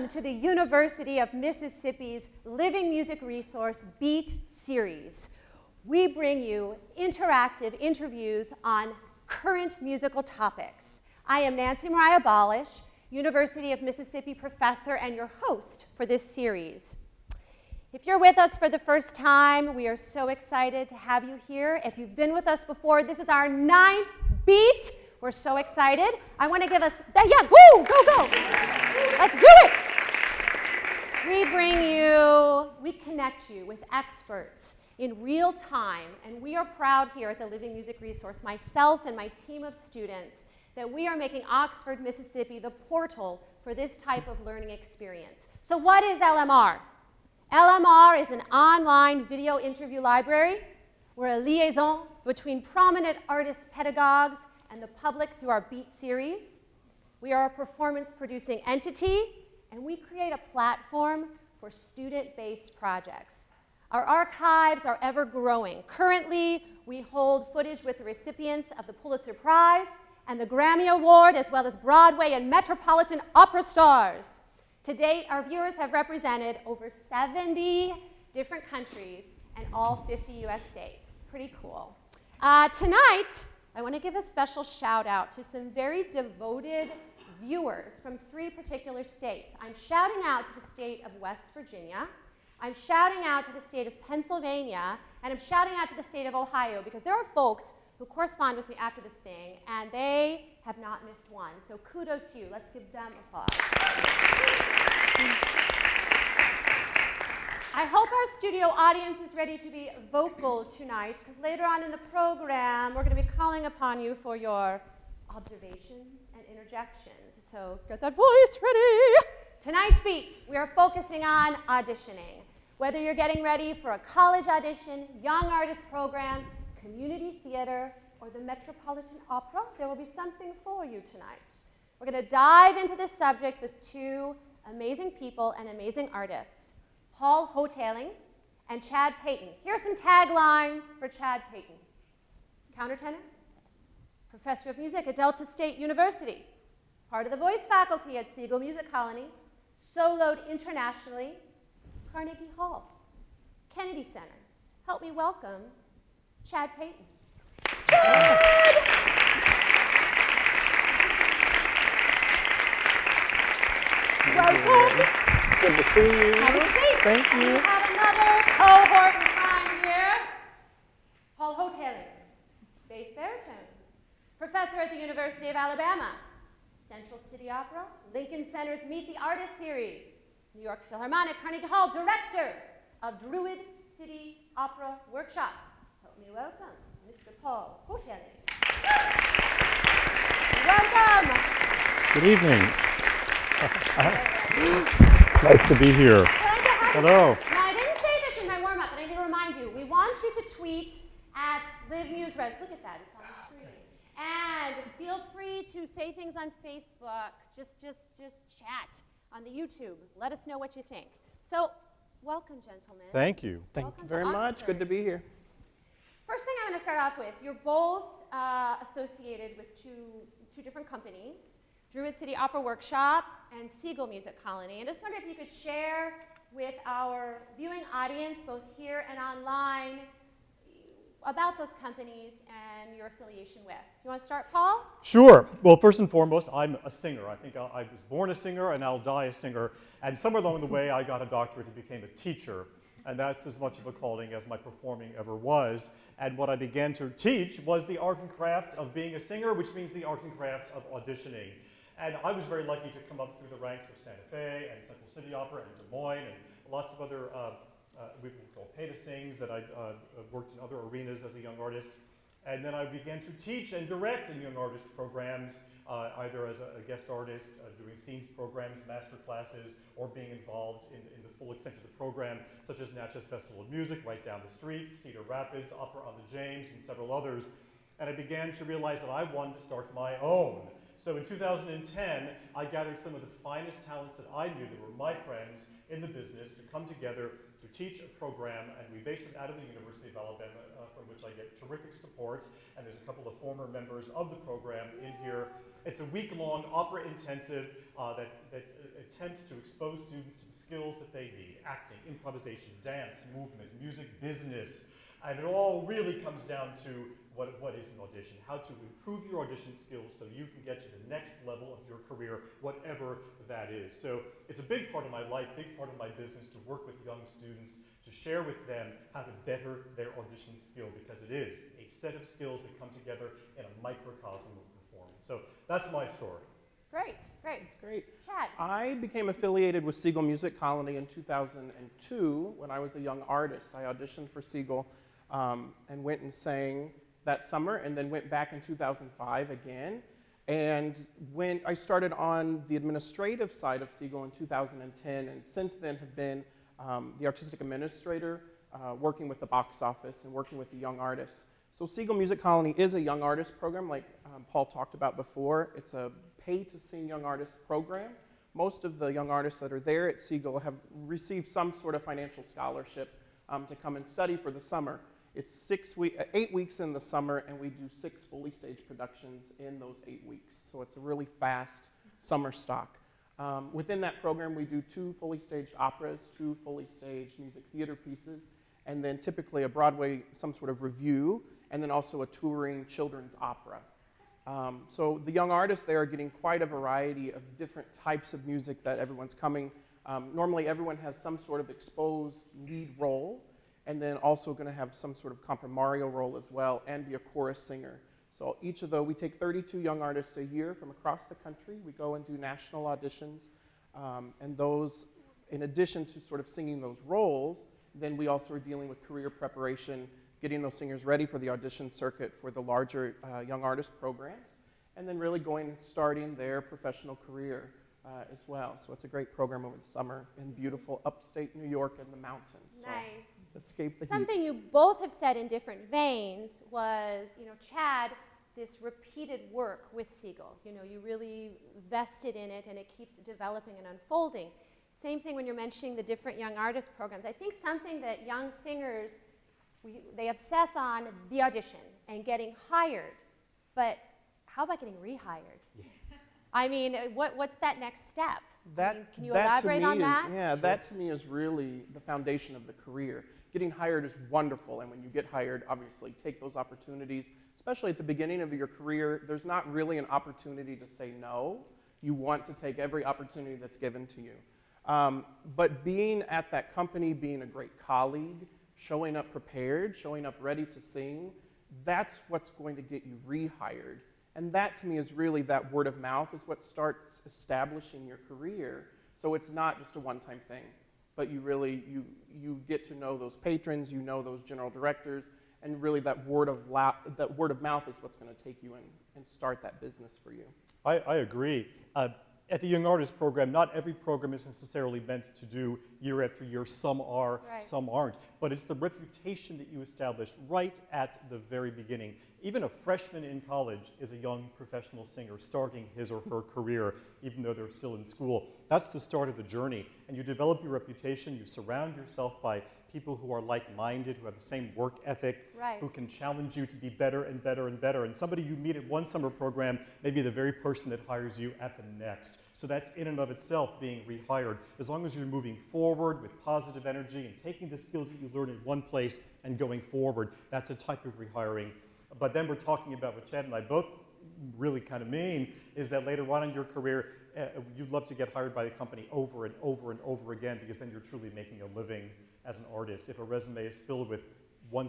welcome to the University of Mississippi's Living Music Resource Beat series. We bring you interactive interviews on current musical topics. I am Nancy Mariah Balish, University of Mississippi professor and your host for this series. If you're with us for the first time, we are so excited to have you here. If you've been with us before, this is our 9th beat. We're so excited. I want to give us, woo, go. Let's do it. We connect you with experts in real time, and we are proud here at the Living Music Resource, myself and my team of students, that we are making Oxford, Mississippi the portal for this type of learning experience. So what is LMR? LMR is an online video interview library. We're a liaison between prominent artist pedagogues and the public through our Beat series. We are a performance-producing entity, and we create a platform for student-based projects. Our archives are ever growing. Currently, we hold footage with the recipients of the Pulitzer Prize and the Grammy Award, as well as Broadway and Metropolitan Opera stars. To date, our viewers have represented over 70 different countries and all 50 US states. Pretty cool. Tonight, I want to give a special shout out to some very devoted viewers from 3 particular states. I'm shouting out to the state of West Virginia, I'm shouting out to the state of Pennsylvania, and I'm shouting out to the state of Ohio, because there are folks who correspond with me after this thing, and they have not missed one. So kudos to you. Let's give them applause. I hope our studio audience is ready to be vocal tonight, because later on in the program, we're going to be calling upon you for your observations and interjections. So get that voice ready. Tonight's beat, we are focusing on auditioning. Whether you're getting ready for a college audition, young artist program, community theater, or the Metropolitan Opera, there will be something for you tonight. We're going to dive into this subject with 2 amazing people and amazing artists, Paul Hotaling and Chad Payton. Here are some taglines for Chad Payton. Countertenor, professor of music at Delta State University, part of the voice faculty at Siegel Music Colony, soloed internationally, Carnegie Hall, Kennedy Center. Help me welcome Chad Payton. Chad! Welcome. Good to see you. Have a seat. Thank you. We have another cohort in crime here. Paul Hotaling, bass baritone, professor at the University of Alabama, Central City Opera, Lincoln Center's Meet the Artist series, New York Philharmonic, Carnegie Hall, director of Druid City Opera Workshop. Help me welcome Mr. Paul Hotaling. Welcome. Good evening. Nice to be here. Hello. Now, I didn't say this in my warm-up, but I need to remind you, we want you to tweet at LiveMuseRes. Look at that, it's on the screen. And feel free to say things on Facebook. Just chat on the YouTube. Let us know what you think. So, welcome, gentlemen. Thank you. Thank you very much. Good to be here. First thing I'm going to start off with, you're both associated with two different companies, Druid City Opera Workshop and Siegel Music Colony. And I just wonder if you could share with our viewing audience, both here and online, about those companies and your affiliation with. Do you want to start, Paul? Sure. Well, first and foremost, I'm a singer. I think I was born a singer and I'll die a singer. And somewhere along the way, I got a doctorate and became a teacher. And that's as much of a calling as my performing ever was. And what I began to teach was the art and craft of being a singer, which means the art and craft of auditioning. And I was very lucky to come up through the ranks of Santa Fe and Central City Opera and Des Moines and lots of other, we call pay-to-sings, and I worked in other arenas as a young artist. And then I began to teach and direct in young artist programs, either as a guest artist, doing scenes programs, master classes, or being involved in the full extent of the program, such as Natchez Festival of Music right down the street, Cedar Rapids, Opera on the James, and several others. And I began to realize that I wanted to start my own So in 2010, I gathered some of the finest talents that I knew that were my friends in the business to come together to teach a program, and we based it out of the University of Alabama, from which I get terrific support, and there's a couple of former members of the program in here. It's a week-long opera intensive that attempts to expose students to the skills that they need: acting, improvisation, dance, movement, music, business, and it all really comes down to what is an audition, how to improve your audition skills so you can get to the next level of your career, whatever that is. So it's a big part of my life, big part of my business to work with young students, to share with them how to better their audition skill, because it is a set of skills that come together in a microcosm of performance. So that's my story. Great, great. That's great. Chad. I became affiliated with Siegel Music Colony in 2002 when I was a young artist. I auditioned for Siegel and went and sang that summer, and then went back in 2005 again. And when I started on the administrative side of Siegel in 2010, and since then have been the artistic administrator, working with the box office and working with the young artists. So Siegel Music Colony is a young artist program, like Paul talked about before. It's a pay-to-sing young artist program. Most of the young artists that are there at Siegel have received some sort of financial scholarship to come and study for the summer. It's 8 weeks in the summer, and we do 6 fully staged productions in those 8 weeks. So it's a really fast summer stock. Within that program, we do 2 fully staged operas, 2 fully staged music theater pieces, and then typically a Broadway, some sort of review, and then also a touring children's opera. So the young artists there are getting quite a variety of different types of music that everyone's coming. Normally, everyone has some sort of exposed lead role, and then also going to have some sort of comprimario role as well, and be a chorus singer. So each of those, we take 32 young artists a year from across the country. We go and do national auditions, and those, in addition to sort of singing those roles, then we also are dealing with career preparation, getting those singers ready for the audition circuit for the larger young artist programs, and then really going and starting their professional career as well. So it's a great program over the summer in beautiful upstate New York and the mountains. So Nice. escape the heat. Something you both have said in different veins was, Chad, this repeated work with Siegel. You really vested in it, and it keeps developing and unfolding. Same thing when you're mentioning the different young artist programs. I think something that young singers, they obsess on the audition and getting hired, but how about getting rehired? Yeah. I mean, what's that next step? Can you elaborate on that? Yeah, sure. That to me is really the foundation of the career. Getting hired is wonderful, and when you get hired, obviously take those opportunities, especially at the beginning of your career. There's not really an opportunity to say no. You want to take every opportunity that's given to you. But being at that company, being a great colleague, showing up prepared, showing up ready to sing, that's what's going to get you rehired. And that, to me, is really that word of mouth is what starts establishing your career. So it's not just a one-time thing, but you really, you get to know those patrons, you know those general directors, and really that word of mouth is what's going to take you and start that business for you. I agree. At the Young Artist Program, not every program is necessarily meant to do year after year. Some are, right. Some aren't. But it's the reputation that you establish right at the very beginning. Even a freshman in college is a young professional singer starting his or her career, even though they're still in school. That's the start of the journey. And you develop your reputation, you surround yourself by people who are like-minded, who have the same work ethic, right. who can challenge you to be better and better and better. And somebody you meet at one summer program may be the very person that hires you at the next. So that's in and of itself being rehired. As long as you're moving forward with positive energy and taking the skills that you learn in one place and going forward, that's a type of rehiring. But then we're talking about what Chad and I both really kind of mean, is that later on in your career, you'd love to get hired by the company over and over and over again, because then you're truly making a living as an artist. If a resume is filled with one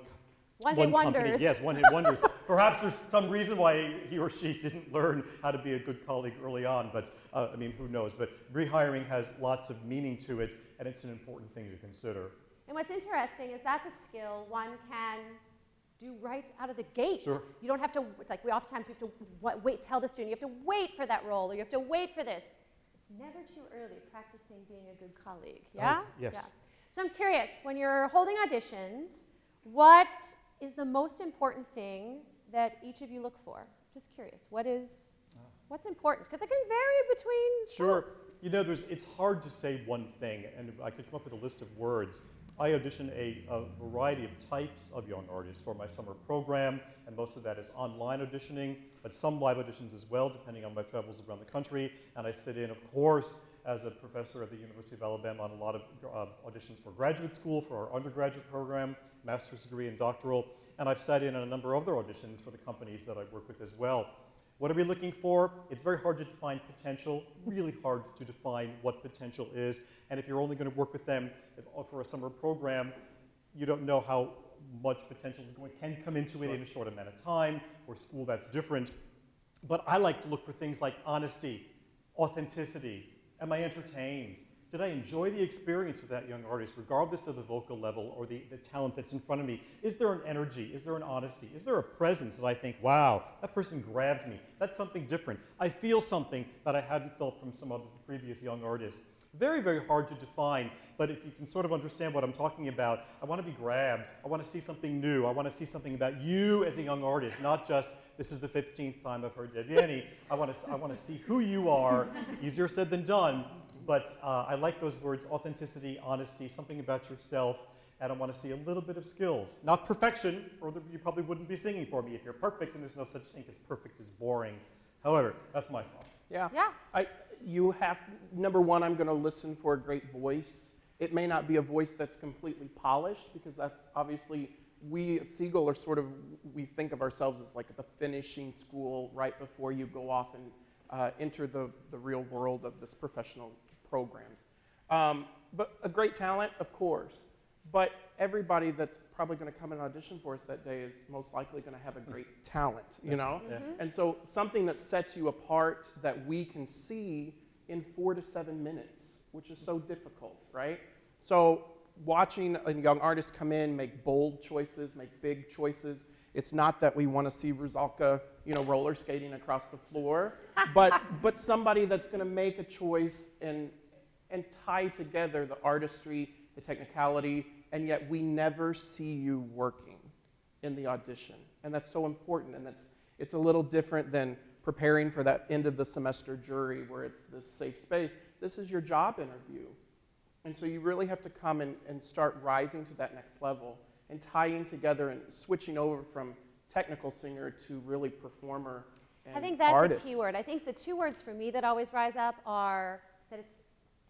hit wonders. Yes, one hit wonders. Perhaps there's some reason why he or she didn't learn how to be a good colleague early on, but I mean, who knows? But rehiring has lots of meaning to it, and it's an important thing to consider. And what's interesting is that's a skill one can do right out of the gate. Sure. You don't have to, like oftentimes we have to wait, tell the student, you have to wait for that role, or you have to wait for this. It's never too early practicing being a good colleague, yeah? Oh, yes. Yeah. So I'm curious, when you're holding auditions, what is the most important thing that each of you look for? Just curious, what is What's important? Because it can vary between Sure. groups. You know, it's hard to say one thing, and I could come up with a list of words. I audition a variety of types of young artists for my summer program, and most of that is online auditioning, but some live auditions as well, depending on my travels around the country. And I sit in, of course, as a professor at the University of Alabama on a lot of auditions for graduate school, for our undergraduate program, master's degree, and doctoral. And I've sat in on a number of other auditions for the companies that I work with as well. What are we looking for? It's very hard to define potential, really hard to define what potential is. And if you're only going to work with them for a summer program, you don't know how much potential can come into it in a short amount of time. For school, that's different. But I like to look for things like honesty, authenticity. Am I entertained? Did I enjoy the experience with that young artist, regardless of the vocal level or the talent that's in front of me? Is there an energy? Is there an honesty? Is there a presence that I think, wow, that person grabbed me? That's something different. I feel something that I hadn't felt from some other previous young artists. Very, very hard to define, but if you can sort of understand what I'm talking about, I want to be grabbed. I want to see something new. I want to see something about you as a young artist, not just, this is the 15th time I've heard Debbie Annie. I want to see who you are. Easier said than done. But I like those words, authenticity, honesty, something about yourself, and I want to see a little bit of skills. Not perfection, or you probably wouldn't be singing for me if you're perfect, and there's no such thing as perfect is boring. However, that's my thought. Yeah. Yeah. You have, number one, I'm going to listen for a great voice. It may not be a voice that's completely polished, because that's obviously, we at Siegel are sort of, we think of ourselves as like the finishing school right before you go off and enter the real world of this professional programs. But a great talent, of course. But everybody that's probably going to come and audition for us that day is most likely going to have a great talent, you know? Yeah. And so something that sets you apart that we can see in 4 to 7 minutes, which is so difficult, right? So watching a young artist come in, make bold choices, make big choices. It's not that we want to see Rusalka, you know, roller skating across the floor, but somebody that's going to make a choice and tie together the artistry, the technicality, and yet we never see you working in the audition. And that's so important, and it's a little different than preparing for that end of the semester jury where it's this safe space. This is your job interview. And so you really have to come and start rising to that next level and tying together and switching over from technical singer to really performer and I think that's artist. a key word. I think the two words for me that always rise up are that it's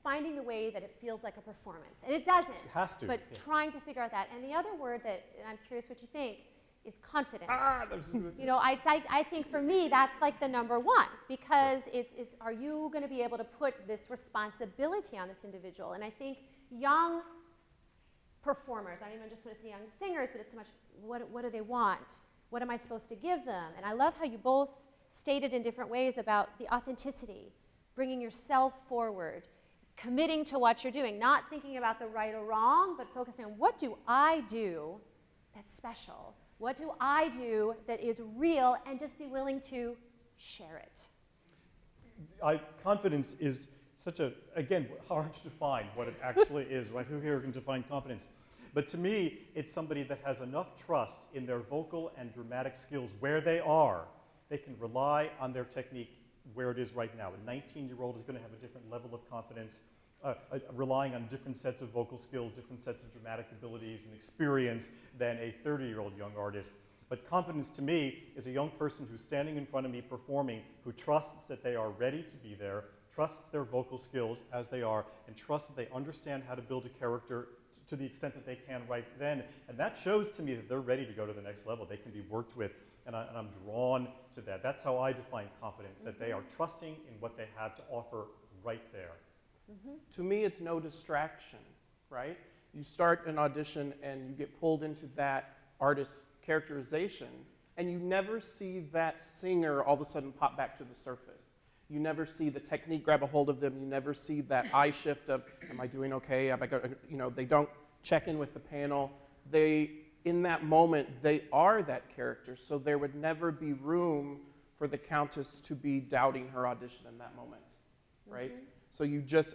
finding the way that it feels like a performance. And it doesn't. It has to. But Yeah. trying to figure out that. And the other word that, and I'm curious what you think, is confidence. You know, I think for me that's like the number one, because it's are you going to be able to put this responsibility on this individual? And I think young performers, I don't even just want to say young singers, but it's so much, what do they want? What am I supposed to give them? And I love how you both stated in different ways about the authenticity, bringing yourself forward, committing to what you're doing, not thinking about the right or wrong, but focusing on what do I do that's special? What do I do that is real, and just be willing to share it? Confidence is such a, again, hard to define what it actually is, right? Who here can define confidence? But to me, it's somebody that has enough trust in their vocal and dramatic skills where they are. They can rely on their technique where it is right now. A 19-year-old is going to have a different level of confidence, relying on different sets of vocal skills, different sets of dramatic abilities and experience than a 30-year-old young artist. But confidence to me is a young person who's standing in front of me performing, who trusts that they are ready to be there, trusts their vocal skills as they are, and trusts that they understand how to build a character to the extent that they can right then. And that shows to me that they're ready to go to the next level. They can be worked with, and I'm drawn to that. That's how I define confidence, that they are trusting in what they have to offer right there. To me, it's no distraction, right? You start an audition and you get pulled into that artist's characterization, and you never see that singer all of a sudden pop back to the surface. You never see the technique grab a hold of them. You never see that eye shift of, am I doing okay? Have I got, you know, they don't check in with the panel. In that moment, they are that character, so there would never be room for the Countess to be doubting her audition in that moment, right? So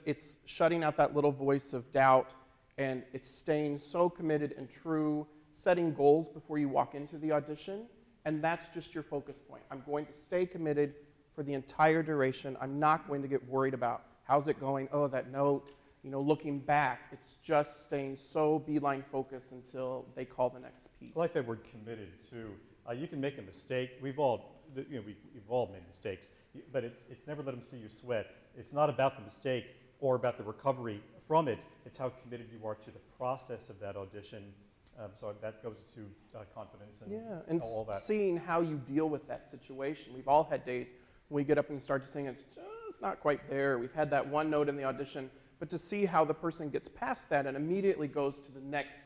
it's shutting out that little voice of doubt, and it's staying so committed and true, setting goals before you walk into the audition, and that's just your focus point. I'm going to stay committed for the entire duration. I'm not going to get worried about how's it going, oh, that note, looking back. It's just staying so beeline focused until they call the next piece. I like that word committed too. You can make a mistake. We've all made mistakes, but it's never let them see you sweat. It's not about the mistake or about the recovery from it. It's how committed you are to the process of that audition. So that goes to confidence and all that. Seeing how you deal with that situation. We've all had days when we get up and start to sing, it's just not quite there. We've had that one note in the audition, but to see how the person gets past that and immediately goes to the next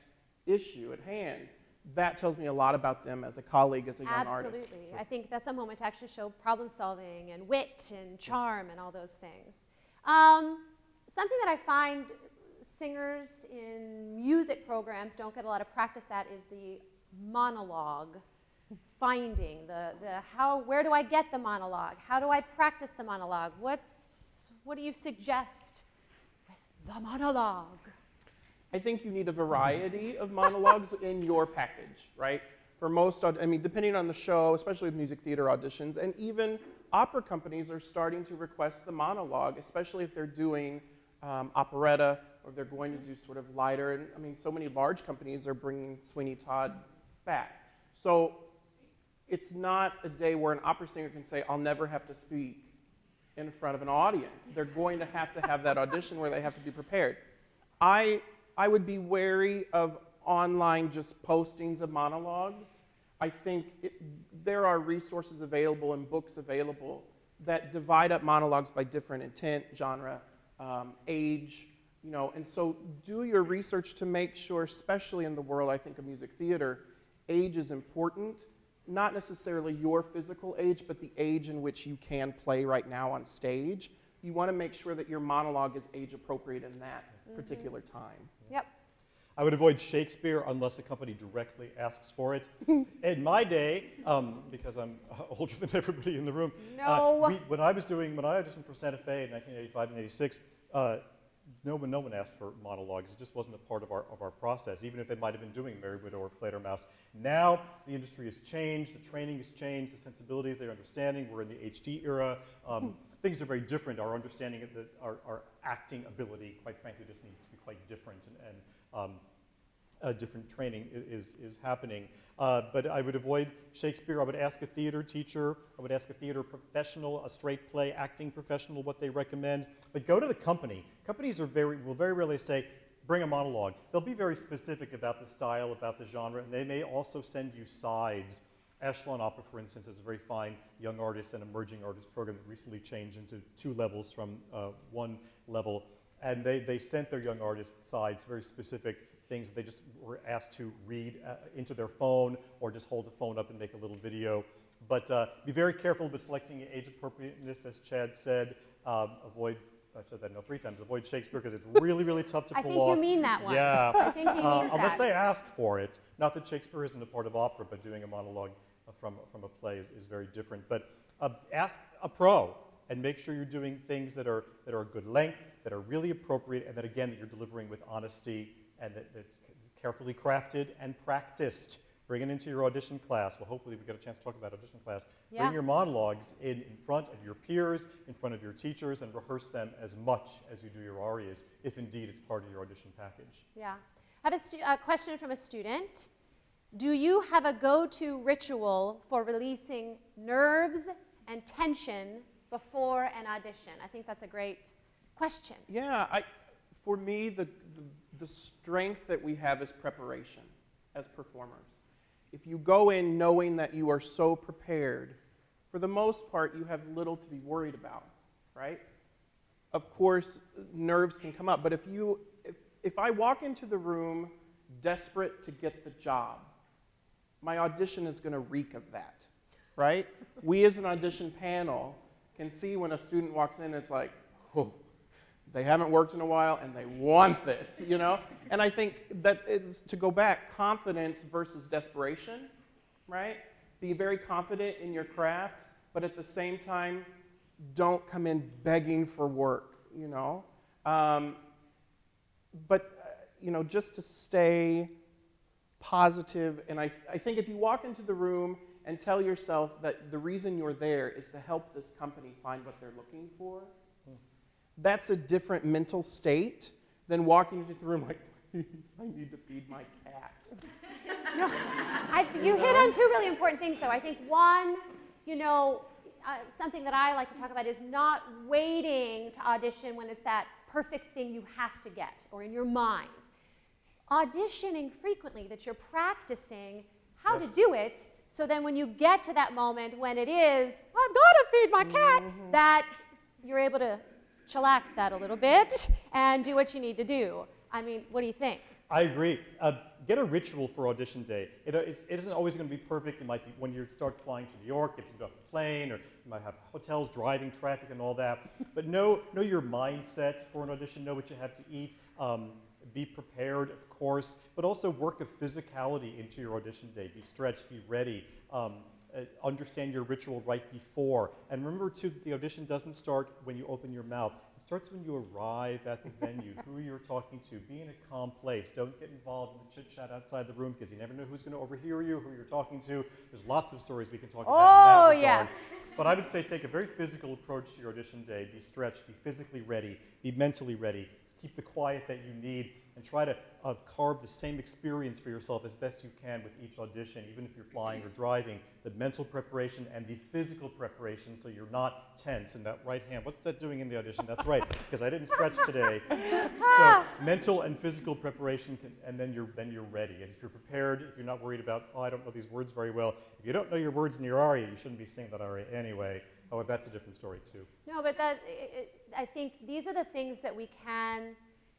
issue at hand, that tells me a lot about them as a colleague, as a young artist. Absolutely. I think that's a moment to actually show problem solving and wit and charm and all those things. Something that I find singers in music programs don't get a lot of practice at is the monologue, finding where do I get the monologue? How do I practice the monologue? What do you suggest with the monologue? I think you need a variety of monologues in your package, right? For most, depending on the show, especially with music theater auditions, and even opera companies are starting to request the monologue, especially if they're doing operetta, or they're going to do sort of lighter. And so many large companies are bringing Sweeney Todd back. So it's not a day where an opera singer can say, I'll never have to speak in front of an audience. They're going to have that audition where they have to be prepared. I would be wary of online just postings of monologues. I think there are resources available and books available that divide up monologues by different intent, genre, age, and so do your research to make sure, especially in the world, I think, of music theater, age is important. Not necessarily your physical age, but the age in which you can play right now on stage. You want to make sure that your monologue is age appropriate in that particular time. Yep. I would avoid Shakespeare unless a company directly asks for it. In my day, because I'm older than everybody in the room, when I auditioned for Santa Fe in 1985 and 86, no one asked for monologues. It just wasn't a part of our process, even if they might have been doing Merry Widow or Fledermaus. Now the industry has changed, the training has changed, the sensibilities, their understanding. We're in the HD era. Things are very different. Our understanding of our acting ability, quite frankly, just needs to be quite different, and different training is happening. But I would avoid Shakespeare. I would ask a theater teacher. I would ask a theater professional, a straight play acting professional, what they recommend. But go to the company. Companies will very rarely say, bring a monologue. They'll be very specific about the style, about the genre, and they may also send you sides. Ashland Opera, for instance, is a very fine young artist and emerging artist program that recently changed into 2 levels from 1 level. And they sent their young artist sides, very specific things they just were asked to read into their phone or just hold the phone up and make a little video. But be very careful about selecting age appropriateness, as Chad said. Avoid, I've said that now 3 times, avoid Shakespeare because it's really, really tough to pull off. I think you mean that one. Yeah. I think you mean unless that. they ask for it. Not that Shakespeare isn't a part of opera, but doing a monologue from a play is very different. But ask a pro and make sure you're doing things that are a good length, that are really appropriate, and that, again, that you're delivering with honesty and that it's carefully crafted and practiced. Bring it into your audition class. Well, hopefully we get a chance to talk about audition class. Yeah. Bring your monologues in front of your peers, in front of your teachers, and rehearse them as much as you do your arias, if indeed it's part of your audition package. Yeah. I have a question from a student. Do you have a go-to ritual for releasing nerves and tension before an audition? I think that's a great question. Yeah, for me, the strength that we have is preparation as performers. If you go in knowing that you are so prepared, for the most part, you have little to be worried about, right? Of course, nerves can come up, but if I walk into the room desperate to get the job, my audition is going to reek of that, right? We as an audition panel can see when a student walks in, it's like, oh, they haven't worked in a while and they want this, And I think that is, to go back, confidence versus desperation, right? Be very confident in your craft, but at the same time, don't come in begging for work, just to stay positive. And I think if you walk into the room and tell yourself that the reason you're there is to help this company find what they're looking for, that's a different mental state than walking into the room like, please, I need to feed my cat. No, you hit on two really important things, though. I think one, something that I like to talk about is not waiting to audition when it's that perfect thing you have to get or in your mind. Auditioning frequently, that you're practicing how to do it, so then when you get to that moment when it is, I've got to feed my cat, that you're able to chillax that a little bit and do what you need to do. I mean, what do you think? I agree. Get a ritual for audition day. It isn't always going to be perfect. It might be when you start flying to New York, if you get off a plane, or you might have hotels, driving, traffic, and all that. But know your mindset for an audition. Know what you have to eat. Be prepared, of course, but also work a physicality into your audition day. Be stretched, be ready. Understand your ritual right before. And remember, too, that the audition doesn't start when you open your mouth. It starts when you arrive at the venue, who you're talking to. Be in a calm place. Don't get involved in the chit-chat outside the room, because you never know who's going to overhear you, who you're talking to. There's lots of stories we can talk about in that regard. Yes. But I would say take a very physical approach to your audition day. Be stretched, be physically ready, be mentally ready. Keep the quiet that you need, and try to carve the same experience for yourself as best you can with each audition, even if you're flying or driving. The mental preparation and the physical preparation, so you're not tense in that right hand. What's that doing in the audition? That's right, because I didn't stretch today. So mental and physical preparation, and then you're ready. And if you're prepared, if you're not worried about, oh, I don't know these words very well. If you don't know your words in your aria, you shouldn't be singing that aria anyway. Oh, that's a different story too. No, but I think these are the things that we can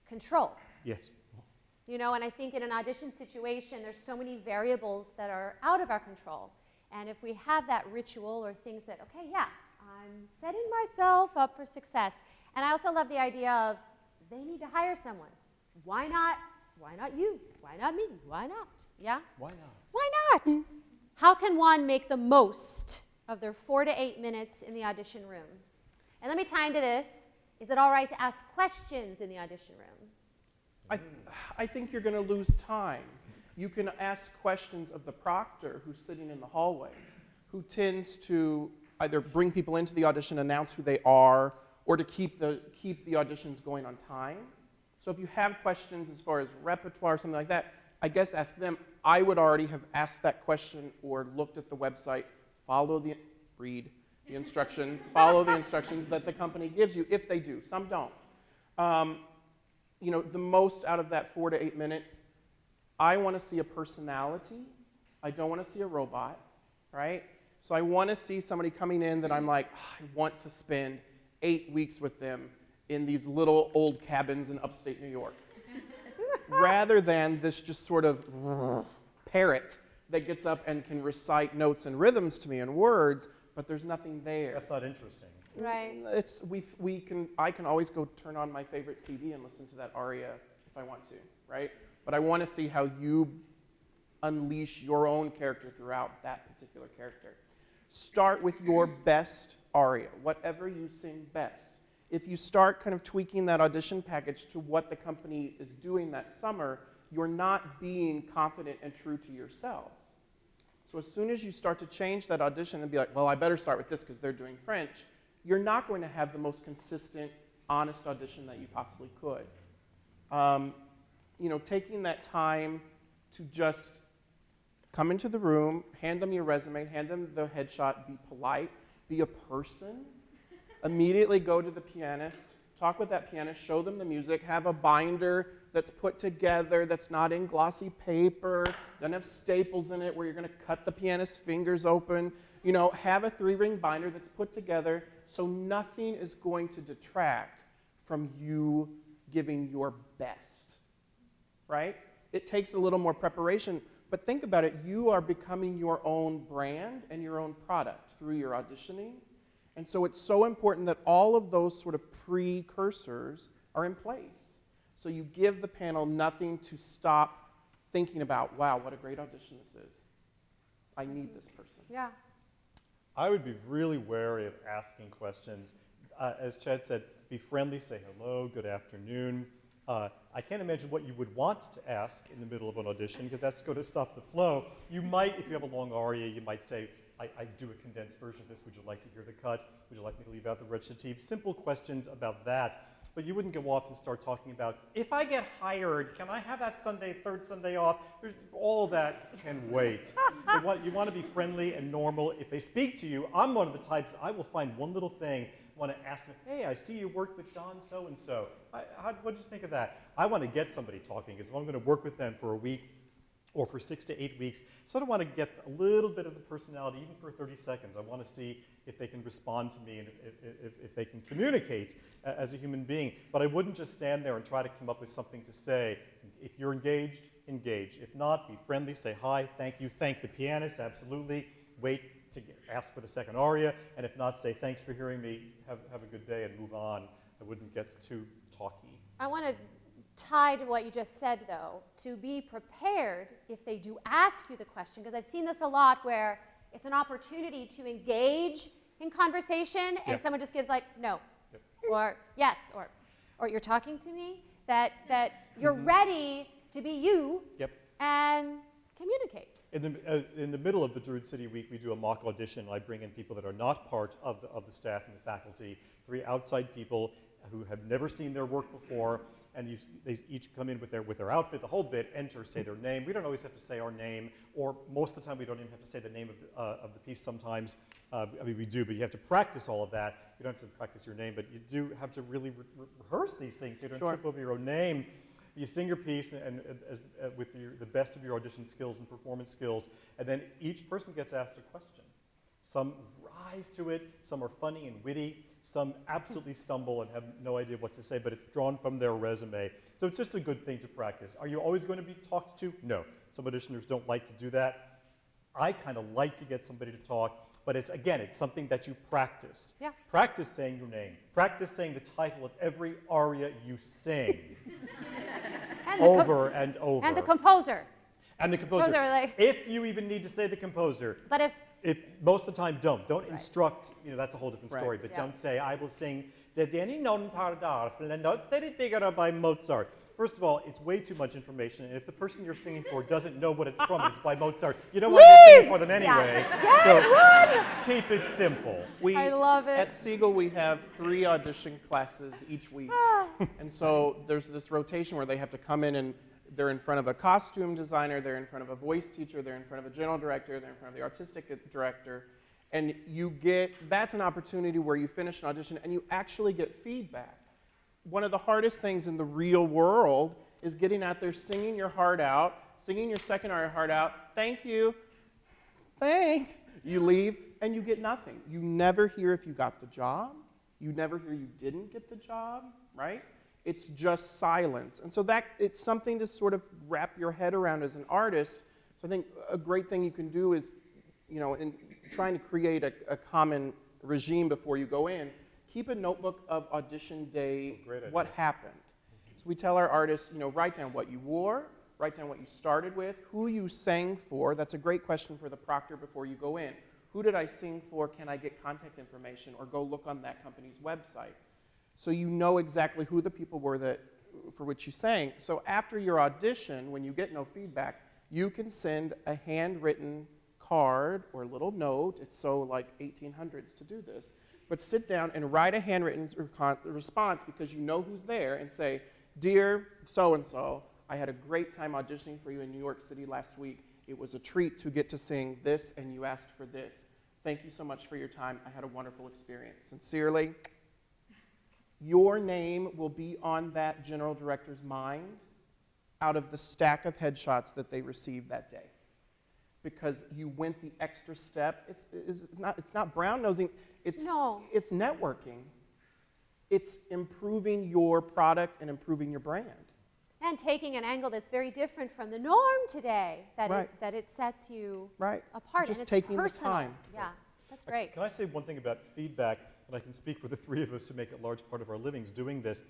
control. Yes. And I think in an audition situation, there's so many variables that are out of our control. And if we have that ritual or things that, okay, yeah, I'm setting myself up for success. And I also love the idea of they need to hire someone. Why not? Why not you? Why not me? Why not? Yeah? Why not? Why not? How can one make the most of their 4 to 8 minutes in the audition room? And let me tie into this. Is it all right to ask questions in the audition room? I think you're going to lose time. You can ask questions of the proctor who's sitting in the hallway, who tends to either bring people into the audition, announce who they are, or to keep the auditions going on time. So if you have questions as far as repertoire or something like that, I guess ask them. I would already have asked that question or looked at the website, read the instructions, follow the instructions that the company gives you, if they do. Some don't. The most out of that 4 to 8 minutes, I want to see a personality. I don't want to see a robot, right? So I want to see somebody coming in that I'm like, I want to spend 8 weeks with them in these little old cabins in upstate New York. Rather than this just sort of parrot that gets up and can recite notes and rhythms to me in words, but there's nothing there. That's not interesting. Right. I can always go turn on my favorite CD and listen to that aria if I want to, right? But I want to see how you unleash your own character throughout that particular character. Start with your best aria, whatever you sing best. If you start kind of tweaking that audition package to what the company is doing that summer, you're not being confident and true to yourself. So as soon as you start to change that audition and be like, well, I better start with this because they're doing French, you're not going to have the most consistent, honest audition that you possibly could. Taking that time to just come into the room, hand them your resume, hand them the headshot, be polite, be a person, immediately go to the pianist, talk with that pianist, show them the music, have a binder that's put together, that's not in glossy paper, doesn't have staples in it where you're going to cut the pianist's fingers open. Have a 3-ring binder that's put together so nothing is going to detract from you giving your best, right? It takes a little more preparation, but think about it. You are becoming your own brand and your own product through your auditioning. And so it's so important that all of those sort of precursors are in place. So you give the panel nothing to stop thinking about, wow, what a great audition this is. I need this person. Yeah. I would be really wary of asking questions. As Chad said, be friendly, say hello, good afternoon. I can't imagine what you would want to ask in the middle of an audition, because that's going to stop the flow. You might, if you have a long aria, you might say, I do a condensed version of this. Would you like to hear the cut? Would you like me to leave out the recitative? Simple questions about that. But you wouldn't go off and start talking about, if I get hired, can I have that Sunday, third Sunday off? All that can wait. You want to be friendly and normal. If they speak to you, I'm one of the types, I will find one little thing, want to ask them, hey, I see you worked with Don so-and-so. What did you think of that? I want to get somebody talking, because if I'm going to work with them for a week, or for 6 to 8 weeks, so I want to get a little bit of the personality, even for 30 seconds. I want to see if they can respond to me and if they can communicate as a human being. But I wouldn't just stand there and try to come up with something to say. If you're engaged, engage. If not, be friendly, say hi, thank you, thank the pianist, absolutely. Wait to ask for the second aria, and if not, say thanks for hearing me, have a good day, and move on. I wouldn't get too talky. I want to tie to what you just said, though, to be prepared if they do ask you the question, because I've seen this a lot where it's an opportunity to engage in conversation and Yep. someone just gives like, no, Yep. or yes, or you're talking to me, that you're ready to be you Yep. and communicate. In the middle of the Druid City Week, we do a mock audition. I bring in people that are not part of the staff and the faculty, 3 outside people who have never seen their work before, and they each come in with their outfit, the whole bit, enter, say their name. We don't always have to say our name, or most of the time we don't even have to say the name of the piece sometimes. I mean, we do, but you have to practice all of that. You don't have to practice your name, but you do have to really rehearse these things so you don't trip over your own name. You sing your piece with the best of your audition skills and performance skills, and then each person gets asked a question. Some rise to it, some are funny and witty, some absolutely stumble and have no idea what to say, but it's drawn from their resume. So it's just a good thing to practice. Are you always going to be talked to? No. Some auditioners don't like to do that. I kind of like to get somebody to talk, but it's something that you practice. Yeah. Practice saying your name. Practice saying the title of every aria you sing. And over and over. And the composer. And the composer. Like, if you even need to say the composer. but Most of the time, don't instruct. That's a whole different story. Right. But Yeah. don't say, I will sing "Der Danny non pardar figure" by Mozart. First of all, it's way too much information, and if the person you're singing for doesn't know what it's from, it's by Mozart. You don't want to be singing for them anyway. Yeah. So keep it simple. I love it. At Siegel, we have 3 audition classes each week. And so there's this rotation where they have to come in and they're in front of a costume designer, they're in front of a voice teacher, they're in front of a general director, they're in front of the artistic director. And that's an opportunity where you finish an audition and you actually get feedback. One of the hardest things in the real world is getting out there, singing your heart out, singing your second aria heart out, thank you, thanks. You leave and you get nothing. You never hear if you got the job. You never hear you didn't get the job, right? It's just silence. And so it's something to sort of wrap your head around as an artist. So I think a great thing you can do is, in trying to create a common regime before you go in, keep a notebook of audition day, what happened. So we tell our artists, write down what you wore, write down what you started with, who you sang for. That's a great question for the proctor before you go in. Who did I sing for? Can I get contact information? Or go look on that company's website. So you know exactly who the people were for which you sang. So after your audition, when you get no feedback, you can send a handwritten card or little note. It's so like 1800s to do this. But sit down and write a handwritten response because you know who's there and say, "Dear so-and-so, I had a great time auditioning for you in New York City last week. It was a treat to get to sing this and you asked for this. Thank you so much for your time. I had a wonderful experience. Sincerely." Your name will be on that general director's mind out of the stack of headshots that they received that day. Because you went the extra step. It's not brown nosing, it's networking. It's improving your product and improving your brand. And taking an angle that's very different from the norm today, that it sets you apart. Just and it's taking personal. the time. Yeah, that's great. Can I say one thing about feedback? And I can speak for the 3 of us who make a large part of our livings doing this.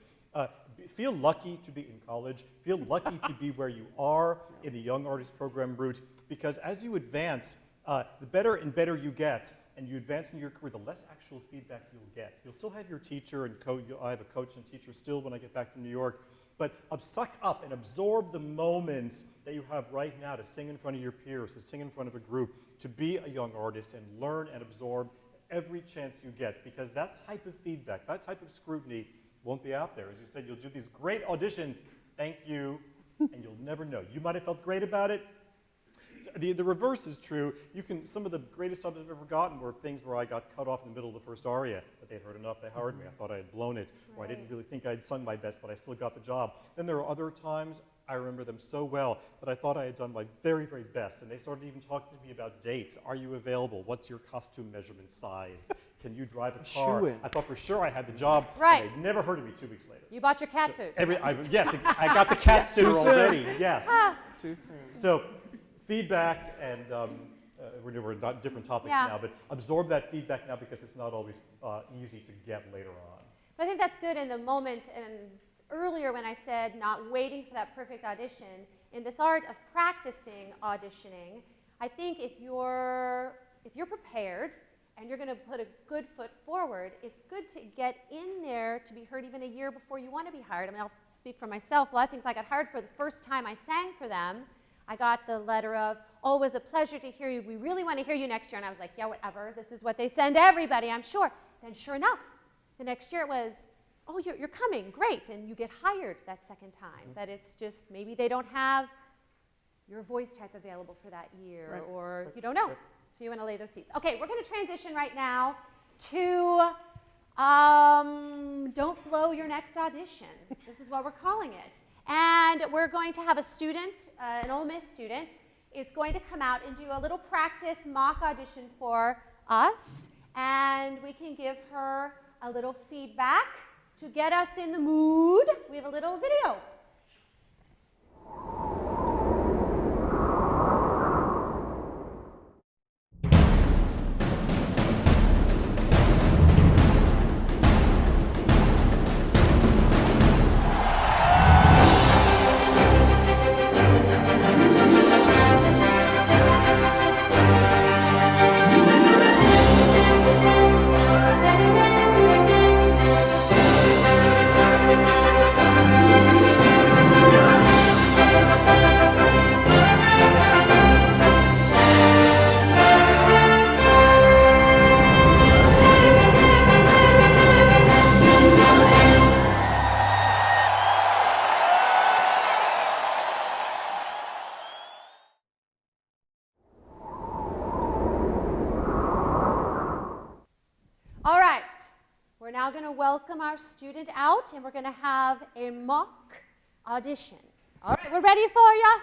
Feel lucky to be in college. Feel lucky to be where you are in the Young Artist Program route, because as you advance, the better and better you get, and you advance in your career, the less actual feedback you'll get. You'll still have your teacher and I have a coach and teacher still when I get back to New York, but suck up and absorb the moments that you have right now to sing in front of your peers, to sing in front of a group, to be a young artist and learn and absorb every chance you get, because that type of feedback, that type of scrutiny won't be out there. As you said, you'll do these great auditions, thank you, and you'll never know. You might have felt great about it. The reverse is true. Some of the greatest jobs I've ever gotten were things where I got cut off in the middle of the first aria, but they'd heard enough, they hired me. I thought I had blown it, or I didn't really think I'd sung my best, but I still got the job. Then there are other times, I remember them so well, that I thought I had done my very, very best, and they started even talking to me about dates. Are you available? What's your costume measurement size? Can you drive a car? Shoo-in. I thought for sure I had the job, Right. and they never heard of me 2 weeks later. You bought your cat food. Yes, I got the cat sitter already, yes. Too soon. So feedback, and we're on different topics now, but absorb that feedback now because it's not always easy to get later on. But I think that's good in the moment, and earlier when I said not waiting for that perfect audition, in this art of practicing auditioning, I think if you're prepared and you're going to put a good foot forward, it's good to get in there to be heard even a year before you want to be hired. I mean, I'll speak for myself. A lot of things I got hired for the first time I sang for them. I got the letter of, oh, it was a pleasure to hear you. We really want to hear you next year. And I was like, yeah, whatever. This is what they send everybody, I'm sure. Then sure enough, the next year it was, oh, you're coming, great. And you get hired that second time. That it's just maybe they don't have your voice type available for that year, or you don't know. So you want to lay those seeds. Okay, we're going to transition right now to Don't Blow Your Next Audition. This is what we're calling it. And we're going to have a student, an Ole Miss student, is going to come out and do a little practice mock audition for us. And we can give her a little feedback to get us in the mood. We have a little video. We're now going to welcome our student out, and we're going to have a mock audition. All right, we're ready for you.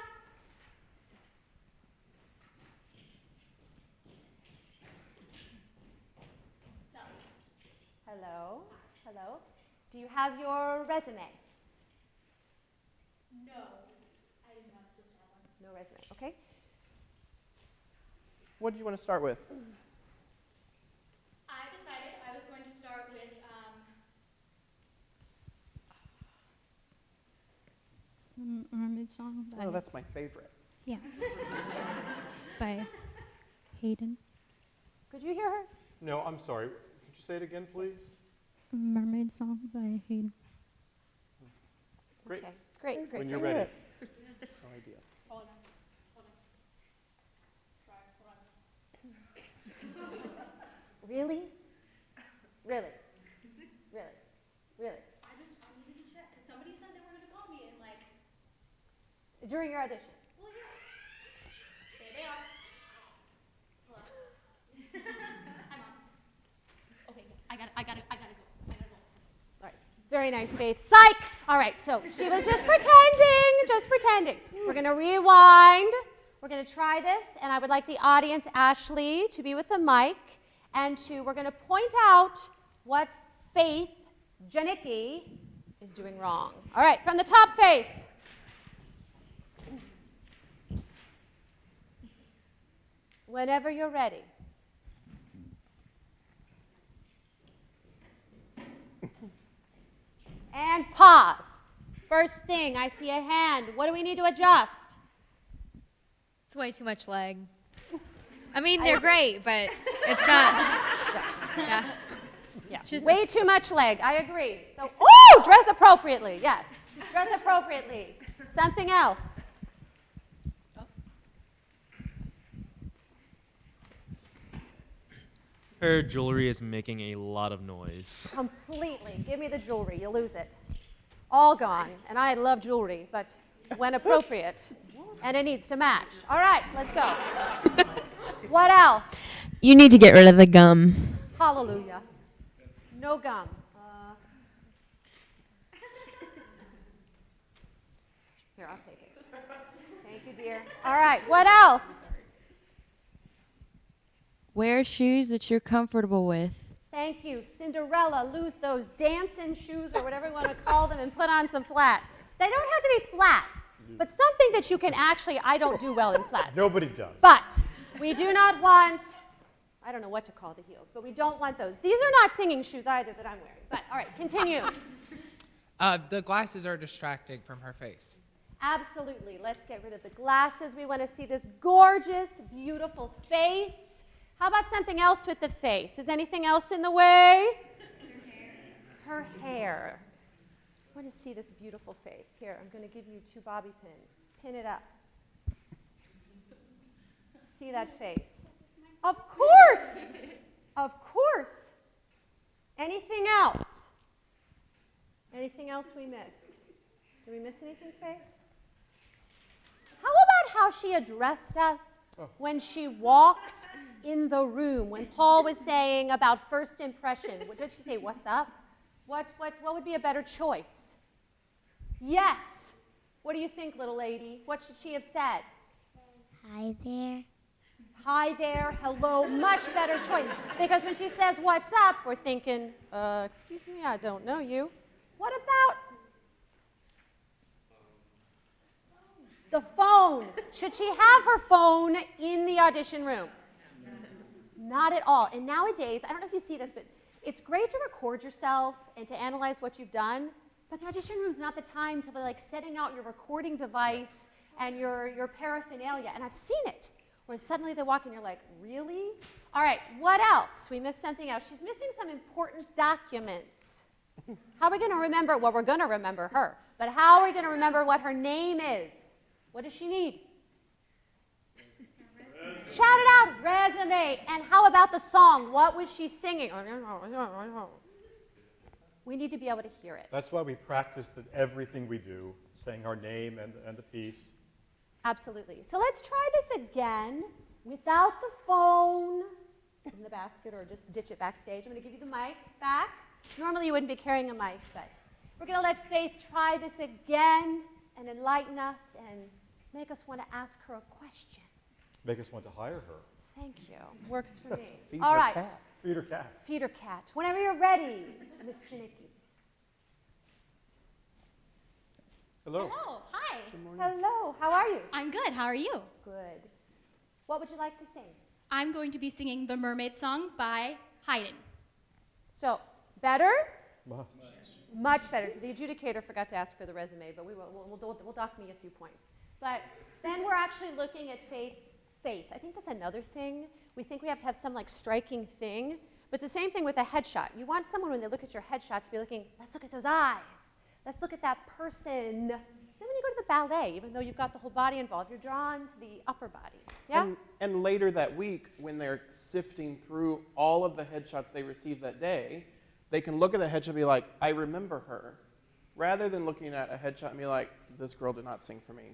Hello, hello. Do you have your resume? No, I didn't know I was supposed to have one. No resume, okay. What did you want to start with? I decided I was going to start with Mermaid Song by, Oh, that's my favorite. yeah, by Hayden. Could you hear her? No, I'm sorry. Could you say it again, please? Mermaid Song by Hayden. Great. Okay, great, great. When you're ready. No idea. hold on. Try, hold on. Really? Really? Really? Really? I needed to check, because somebody said they were going to call me and like, During your audition? well, yeah. There they are. Hello. I'm on. Okay, I gotta go. All right. Very nice, Faith. Psych! All right, so she was just pretending. We're going to rewind. We're going to try this, and I would like the audience, Ashley, to be with the mic, and we're going to point out what Faith Janicki is doing wrong. All right, from the top, Faith. Whenever you're ready. And pause. First thing, I see a hand. What do we need to adjust? It's way too much leg. I mean, they're great, but it's not. Yeah. Yeah. It's just way too much leg. I agree. So, oh, dress appropriately. Yes. Dress appropriately. Something else. Her jewelry is making a lot of noise. Completely. Give me the jewelry. You'll lose it. All gone. And I love jewelry, but when appropriate. And it needs to match. All right, let's go. What else? You need to get rid of the gum. Hallelujah. No gum. Here, I'll take it. Thank you, dear. All right, what else? Wear shoes that you're comfortable with. Thank you. Cinderella, lose those dancing shoes or whatever you want to call them and put on some flats. They don't have to be flats, but something that you can actually, I don't do well in flats. Nobody does. But we do not want, I don't know what to call the heels, but we don't want those. These are not singing shoes either that I'm wearing. But all right, continue. The glasses are distracting from her face. Absolutely. Let's get rid of the glasses. We want to see this gorgeous, beautiful face. How about something else with the face? Is anything else in the way? Her hair. I want to see this beautiful face. Here, I'm going to give you 2 bobby pins. Pin it up. See that face. Of course. Of course. Anything else? Anything else we missed? Did we miss anything, Faith? How about how she addressed us when she walked in the room, when Paul was saying about first impression? What did she say? What's up? What would be a better choice? Yes. What do you think, little lady? What should she have said? Hi there. Hi there, hello, much better choice. Because when she says, what's up, we're thinking, excuse me, I don't know you. What about the phone? Should she have her phone in the audition room? Not at all. And nowadays, I don't know if you see this, but it's great to record yourself and to analyze what you've done, but the audition room is not the time to be like setting out your recording device and your paraphernalia. And I've seen it, where suddenly they walk in, you're like, really? All right, what else? We missed something else. She's missing some important documents. How are we going to remember? Well, we're going to remember her, but how are we going to remember what her name is? What does she need? Shout it out, resume. And how about the song? What was she singing? We need to be able to hear it. That's why we practice everything we do, saying our name and the piece. Absolutely. So let's try this again without the phone in the basket, or just ditch it backstage. I'm going to give you the mic back. Normally you wouldn't be carrying a mic, but we're going to let Faith try this again and enlighten us and make us want to ask her a question. Make us want to hire her. Thank you. Works for me. Feed All her right. cat. Feed her cat. Feed her cat. Whenever you're ready, Miss Janicki. Hello. Hello, hi. Hello. How are you? I'm good. How are you? Good. What would you like to sing? I'm going to be singing the Mermaid Song by Haydn. So, better? Much. Much better. The adjudicator forgot to ask for the resume, but we'll dock me a few points. But then we're actually looking at Faith's face. I think that's another thing. We think we have to have some like striking thing, but it's the same thing with a headshot. You want someone, when they look at your headshot, to be looking, let's look at those eyes. Let's look at that person. Then when you go to the ballet, even though you've got the whole body involved, you're drawn to the upper body. Yeah? And later that week, when they're sifting through all of the headshots they received that day, they can look at the headshot and be like, I remember her, rather than looking at a headshot and be like, this girl did not sing for me.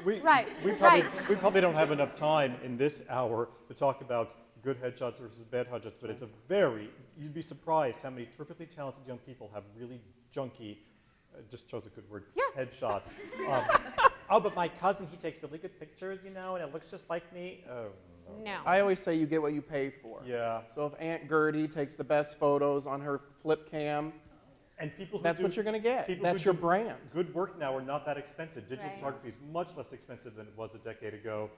We probably don't have enough time in this hour to talk about good headshots versus bad headshots, but it's you'd be surprised how many terrifically talented young people have really junky, just chose a good word, headshots. Oh, but my cousin, he takes really good pictures, and it looks just like me. Oh, No. I always say you get what you pay for. yeah. So if Aunt Gertie takes the best photos on her flip cam, And people who that's do, what you're going to get. people That's who your do brand. Good work now are not that expensive. Digital Right. photography is much less expensive than it was a decade ago.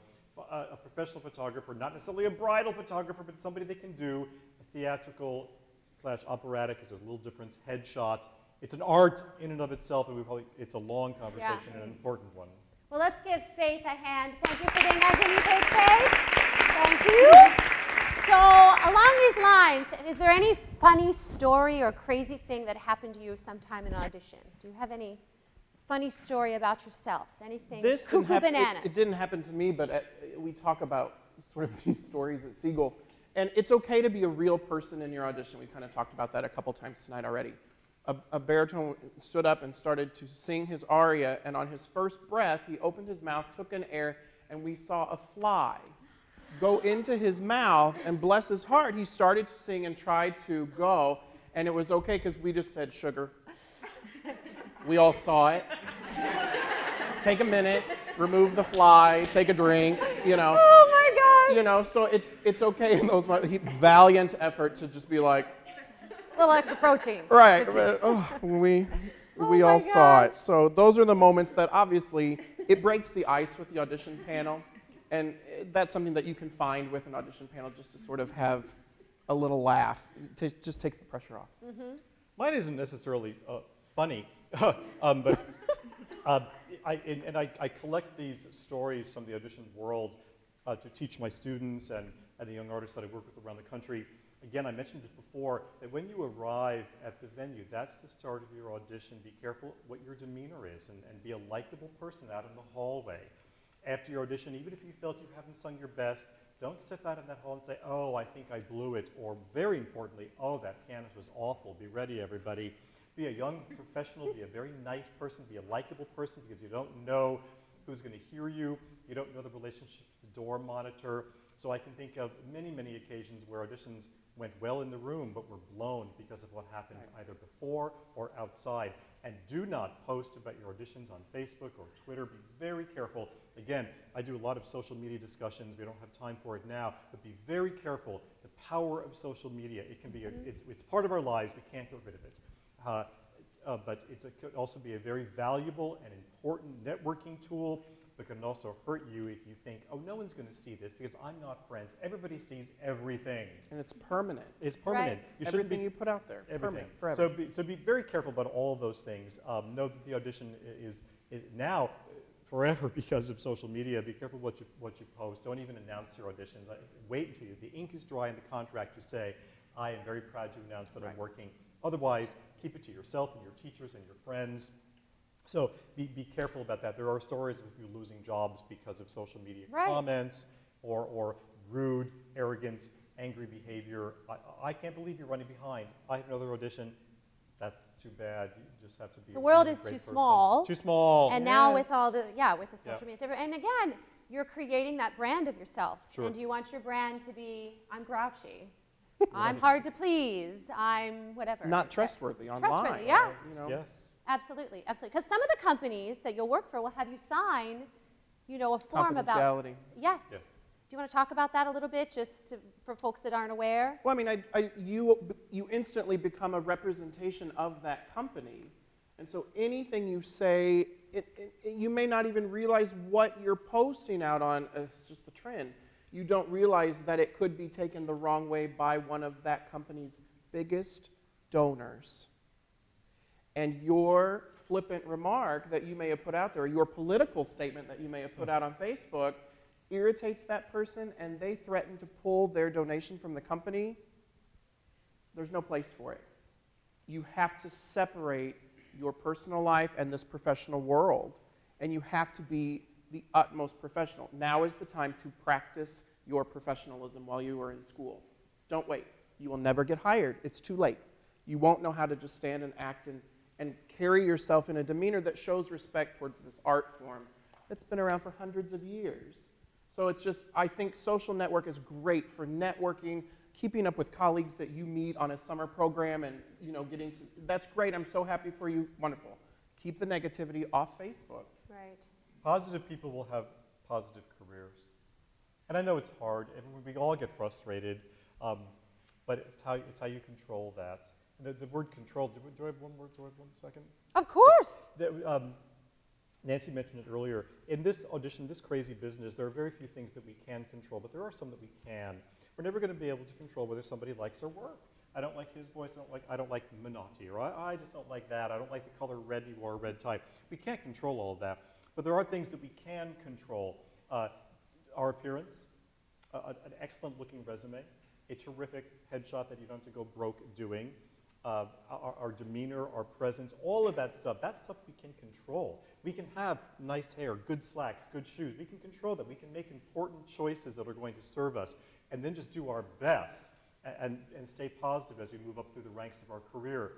A professional photographer, not necessarily a bridal photographer, but somebody that can do a theatrical / operatic, is a little difference, headshot. It's an art in and of itself, and it's a long conversation and an important one. Well, let's give Faith a hand. Thank you for being our guinea pig, Faith. Thank you. So, along these lines, is there any funny story or crazy thing that happened to you sometime in an audition? Do you have any funny story about yourself? Anything? This didn't Cuckoo happen, bananas. it didn't happen to me, but we talk about sort of these stories at Siegel. And it's okay to be a real person in your audition. We kind of talked about that a couple times tonight already. A baritone stood up and started to sing his aria, and on his first breath, he opened his mouth, took in air, and we saw a fly go into his mouth, and bless his heart, he started to sing and tried to go, and it was okay because we just said sugar. We all saw it. Take a minute, remove the fly, take a drink, you know. Oh my gosh! You know, so it's okay in those moments. Valiant effort to just be like, A little extra protein. right, we all saw it. So those are the moments that obviously, it breaks the ice with the audition panel. And that's something that you can find with an audition panel, just to sort of have a little laugh. It just takes the pressure off. Mm-hmm. Mine isn't necessarily funny, but I collect these stories from the audition world to teach my students and the young artists that I work with around the country. Again, I mentioned it before, that when you arrive at the venue, that's the start of your audition. Be careful what your demeanor is, and be a likable person out in the hallway. After your audition, even if you felt you haven't sung your best, don't step out in that hall and say, oh, I think I blew it, or very importantly, oh, that pianist was awful. Be ready, everybody. Be a young professional, be a very nice person, be a likable person, because you don't know who's going to hear you. You don't know the relationship to the door monitor. So I can think of many, many occasions where auditions went well in the room, but were blown because of what happened either before or outside. And do not post about your auditions on Facebook or Twitter. Be very careful. Again, I do a lot of social media discussions. We don't have time for it now, but be very careful. The power of social media. It can be, it's part of our lives. We can't get rid of it. But it could also be a very valuable and important networking tool, but can also hurt you if you think, oh, no one's going to see this because I'm not friends. Everybody sees everything. And it's permanent. It's permanent. Right. You shouldn't Everything you put out there, everything. permanent, forever. So be very careful about all of those things. Know that the audition is now forever because of social media. Be careful what you post. Don't even announce your auditions. Wait until the ink is dry in the contract to say, I am very proud to announce that I'm working. Otherwise, keep it to yourself and your teachers and your friends. So be careful about that. There are stories of you losing jobs because of social media comments or rude, arrogant, angry behavior. I can't believe you're running behind. I have another audition. That's too bad. You just have to be The world really is great too person. small. Too small. And now with all the, with the social Yeah. media, and again, you're creating that brand of yourself. Sure. And do you want your brand to be, I'm grouchy, I'm Right. hard to please, I'm whatever. Not trustworthy online. Trustworthy, yeah. You know. Yes. Absolutely, absolutely. Because some of the companies that you'll work for will have you sign, a form about. Confidentiality. Yes. Yeah. Do you want to talk about that a little bit, for folks that aren't aware? Well, I mean, you instantly become a representation of that company. And so anything you say, you may not even realize what you're posting out on. It's just the trend. You don't realize that it could be taken the wrong way by one of that company's biggest donors. And your flippant remark that you may have put out there, or your political statement that you may have put out on Facebook, irritates that person and they threaten to pull their donation from the company. There's no place for it. You have to separate your personal life and this professional world, and you have to be the utmost professional. Now is the time to practice your professionalism while you are in school. Don't wait. You will never get hired. It's too late. You won't know how to just stand and act and carry yourself in a demeanor that shows respect towards this art form that's been around for hundreds of years. So it's just, I think social network is great for networking, keeping up with colleagues that you meet on a summer program and, getting to, that's great. I'm so happy for you. Wonderful. Keep the negativity off Facebook. Right. Positive people will have positive careers. And I know it's hard. We all get frustrated, but it's how you control that. The word control, do I have one word? Do I have 1 second? Of course. Nancy mentioned it earlier. In this audition, this crazy business, there are very few things that we can control, but there are some that we can. We're never going to be able to control whether somebody likes our work. I don't like his voice. I don't like Minotti, or I just don't like that. I don't like the color red he wore, red tie. We can't control all of that, but there are things that we can control. Our appearance, an excellent looking resume, a terrific headshot that you don't have to go broke doing, our demeanor, our presence, all of that stuff we can control. We can have nice hair, good slacks, good shoes. We can control that. We can make important choices that are going to serve us, and then just do our best and stay positive as we move up through the ranks of our career.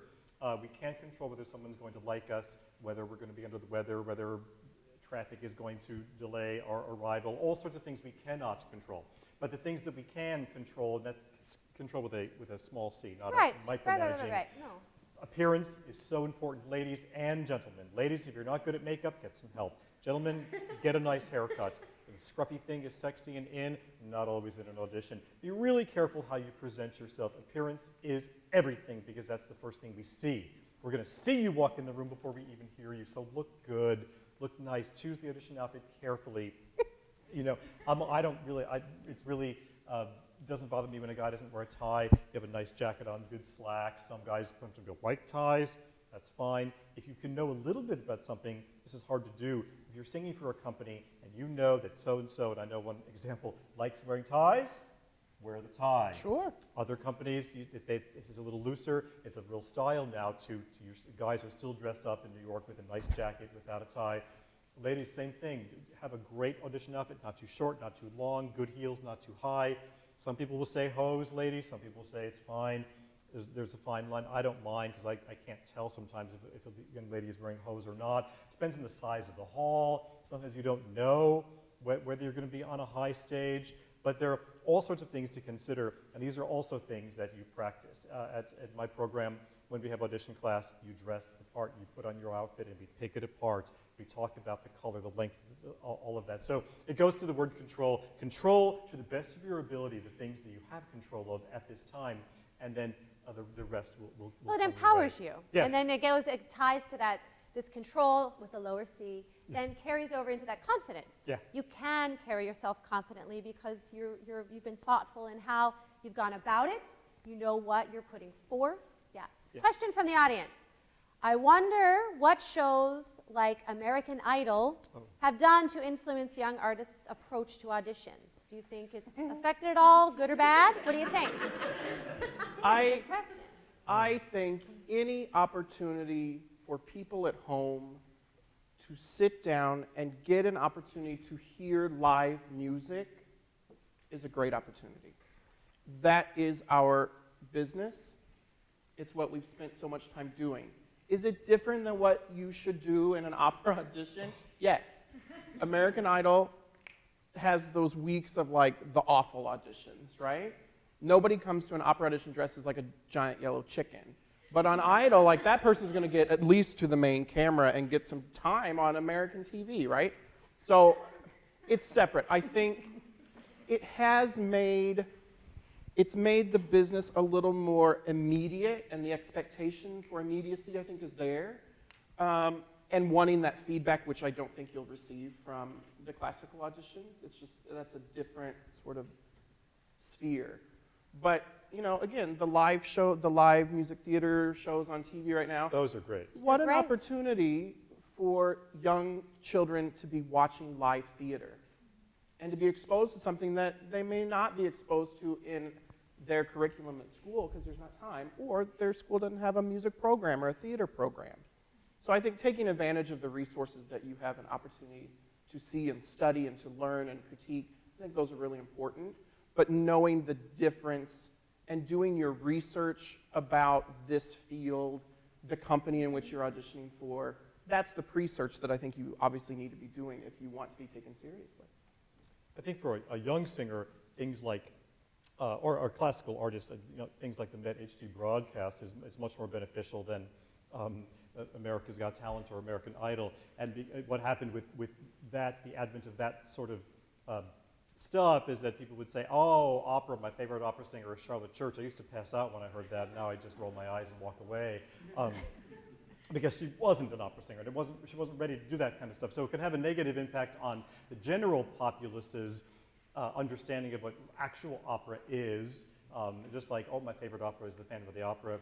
We can't control whether someone's going to like us, whether we're going to be under the weather, whether traffic is going to delay our arrival, all sorts of things we cannot control. But the things that we can control, and that's control with a small c, not a micromanaging. Right. No. Appearance is so important, ladies and gentlemen. Ladies, if you're not good at makeup, get some help. Gentlemen, get a nice haircut. The scruffy thing is sexy and in, not always in an audition. Be really careful how you present yourself. Appearance is everything, because that's the first thing we see. We're going to see you walk in the room before we even hear you, so look good, look nice, choose the audition outfit carefully. You know, it's really doesn't bother me when a guy doesn't wear a tie. You have a nice jacket on, good slacks. Some guys put them to white ties. That's fine. If you can know a little bit about something, this is hard to do. If you're singing for a company and you know that so-and-so, and I know one example, likes wearing ties, wear the tie. Sure. Other companies, it is a little looser. It's a real style now to use. Guys are still dressed up in New York with a nice jacket without a tie. Ladies, same thing. Have a great audition outfit, not too short, not too long, good heels, not too high. Some people will say hose, ladies. Some people say it's fine. There's a fine line. I don't mind, because I can't tell sometimes if a young lady is wearing hose or not. Depends on the size of the hall. Sometimes you don't know whether you're going to be on a high stage. But there are all sorts of things to consider, and these are also things that you practice. At my program, when we have audition class, you dress the part, you put on your outfit, and we pick it apart. We talk about the color, the length, all of that. So it goes to the word control. Control, to the best of your ability, the things that you have control of at this time, and then the rest will Well, it come empowers your way. you. Yes. And then it ties to this control with a lower C, then carries over into that confidence. Yeah. You can carry yourself confidently because you've been thoughtful in how you've gone about it. You know what you're putting forth. Yes. Yeah. Question from the audience. I wonder what shows like American Idol have done to influence young artists' approach to auditions. Do you think it's affected at all, good or bad? What do you think? That's a big question. I think any opportunity for people at home to sit down and get an opportunity to hear live music is a great opportunity. That is our business. It's what we've spent so much time doing. Is it different than what you should do in an opera audition? Yes. American Idol has those weeks of like the awful auditions, right? Nobody comes to an opera audition dressed as like a giant yellow chicken. But on Idol, like that person's going to get at least to the main camera and get some time on American TV, right? So it's separate. I think it's made the business a little more immediate, and the expectation for immediacy, I think, is there. And wanting that feedback, which I don't think you'll receive from the classical auditions. It's just, that's a different sort of sphere. But, you know, again, the live music theater shows on TV right now. Those are great. What an opportunity for young children to be watching live theater and to be exposed to something that they may not be exposed to in their curriculum at school because there's not time, or their school doesn't have a music program or a theater program. So I think taking advantage of the resources that you have an opportunity to see and study and to learn and critique, I think those are really important. But knowing the difference and doing your research about this field, the company in which you're auditioning for, that's the pre-search that I think you obviously need to be doing if you want to be taken seriously. I think for a young singer, things like, or classical artists, you know, things like the Met HD broadcast is much more beneficial than America's Got Talent or American Idol. And what happened with that, the advent of that sort of stuff, is that people would say, oh, opera, my favorite opera singer is Charlotte Church. I used to pass out when I heard that. Now I just roll my eyes and walk away. Because she wasn't an opera singer, and she wasn't ready to do that kind of stuff. So it can have a negative impact on the general populace's understanding of what actual opera is. Just like, oh, my favorite opera is the Phantom of the Opera.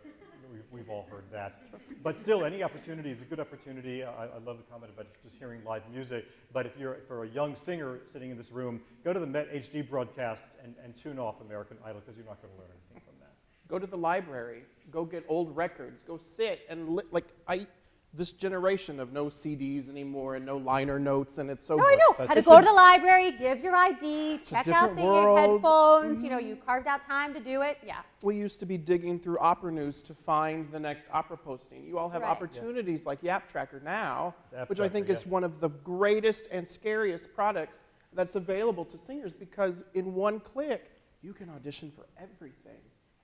We've all heard that. But still, any opportunity is a good opportunity. I love the comment about just hearing live music. But if you're for a young singer sitting in this room, go to the Met HD broadcasts and tune off American Idol, because you're not going to learn anything from that. Go to the library. Go get old records. Go sit and this generation of no CDs anymore and no liner notes, and it's so No, good. I know. Had to go to the library, give your ID, check out the headphones. You know, you carved out time to do it. Yeah. We used to be digging through Opera News to find the next opera posting. You all have Right. opportunities like Yap Tracker now, Yap which I think Tracker, is yes. one of the greatest and scariest products that's available to singers, because in one click, you can audition for everything.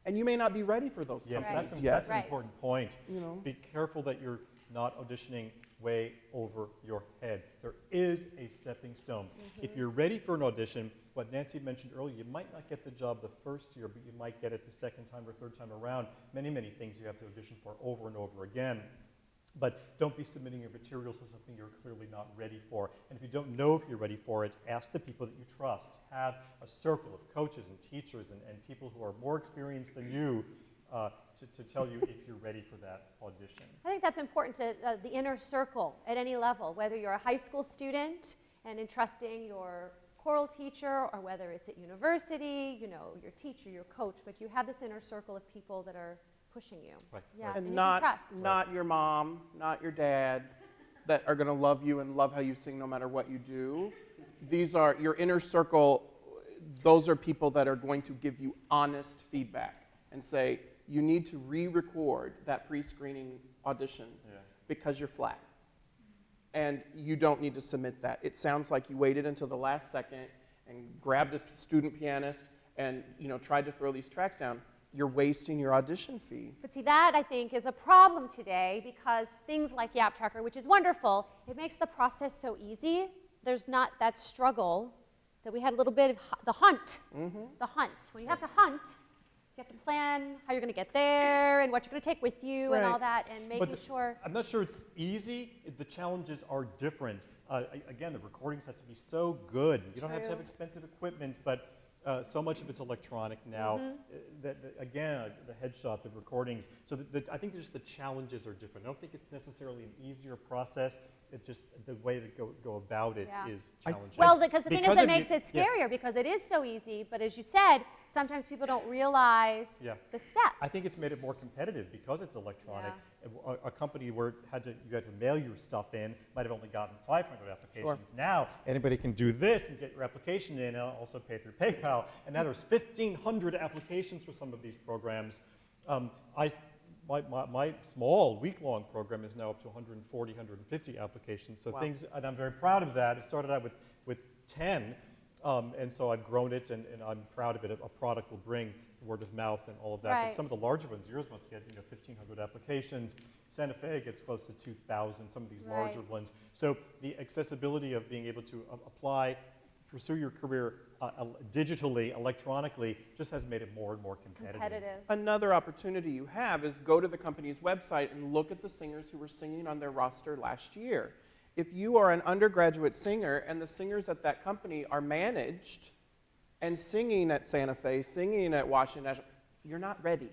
And you may not be ready for those Yes, companies that's, yet. that's an Right. important point. You know. Be careful that you're not auditioning way over your head. There is a stepping stone. If you're ready for an audition, what Nancy mentioned earlier, you might not get the job the first year, but you might get it the second time or third time around. Many, many things you have to audition for over and over again. But don't be submitting your materials to something you're clearly not ready for. And if you don't know if you're ready for it, ask the people that you trust. Have a circle of coaches and teachers and people who are more experienced than you to tell you if you're ready for that audition. I think that's important to the inner circle at any level, whether you're a high school student and entrusting your choral teacher, or whether it's at university, you know, your teacher, your coach, but you have this inner circle of people that are pushing you. Right, Yeah, right. and And you can trust. not your mom, not your dad, that are going to love you and love how you sing no matter what you do. These are your inner circle. Those are people that are going to give you honest feedback and say, you need to re-record that pre-screening audition because you're flat. And you don't need to submit that. It sounds like you waited until the last second and grabbed a student pianist and tried to throw these tracks down. You're wasting your audition fee. But see, that I think is a problem today, because things like Yap Tracker, which is wonderful, it makes the process so easy. There's not that struggle that we had a little bit of the hunt. The hunt. When you have to hunt, you have to plan how you're going to get there and what you're going to take with you and all that, and making sure. I'm not sure it's easy. The challenges are different. Again, the recordings have to be so good. You don't have to have expensive equipment, but so much of it's electronic now. Again, the headshot, the recordings. So I think just the challenges are different. I don't think it's necessarily an easier process. It's just the way to go about it is challenging. Well, because the thing is that makes it yes. scarier, because it is so easy, but as you said, sometimes people don't realize the steps. I think it's made it more competitive because it's electronic. A company where you had to mail your stuff in might have only gotten 500 applications. Now anybody can do this and get your application in and also pay through PayPal. And now there's 1,500 applications for some of these programs. My small week-long program is now up to 140, 150 applications. So things, and I'm very proud of that. It started out with 10, and so I've grown it, and I'm proud of it. A product will bring word of mouth and all of that. But some of the larger ones, yours must get 1,500 applications. Santa Fe gets close to 2,000. Some of these larger ones. So the accessibility of being able to apply, pursue your career digitally, electronically, just has made it more and more competitive. Another opportunity you have is go to the company's website and look at the singers who were singing on their roster last year. If you are an undergraduate singer and the singers at that company are managed and singing at Santa Fe, singing at Washington National, you're not ready,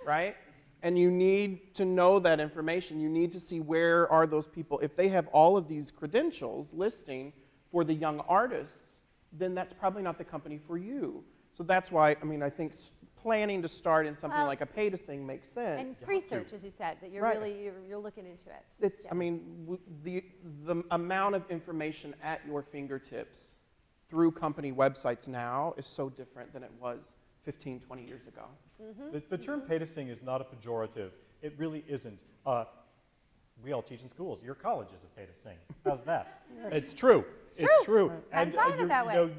right? And you need to know that information. You need to see where are those people. If they have all of these credentials listing for the young artists, then that's probably not the company for you. So that's why, I think planning to start in something like a pay to sing makes sense. And research, as you said, that you're really, you're looking into it. It's, the amount of information at your fingertips through company websites now is so different than it was 15, 20 years ago. The term pay to sing is not a pejorative. It really isn't. We all teach in schools. Your college is a pay to sing. How's that? It's true. It's true. And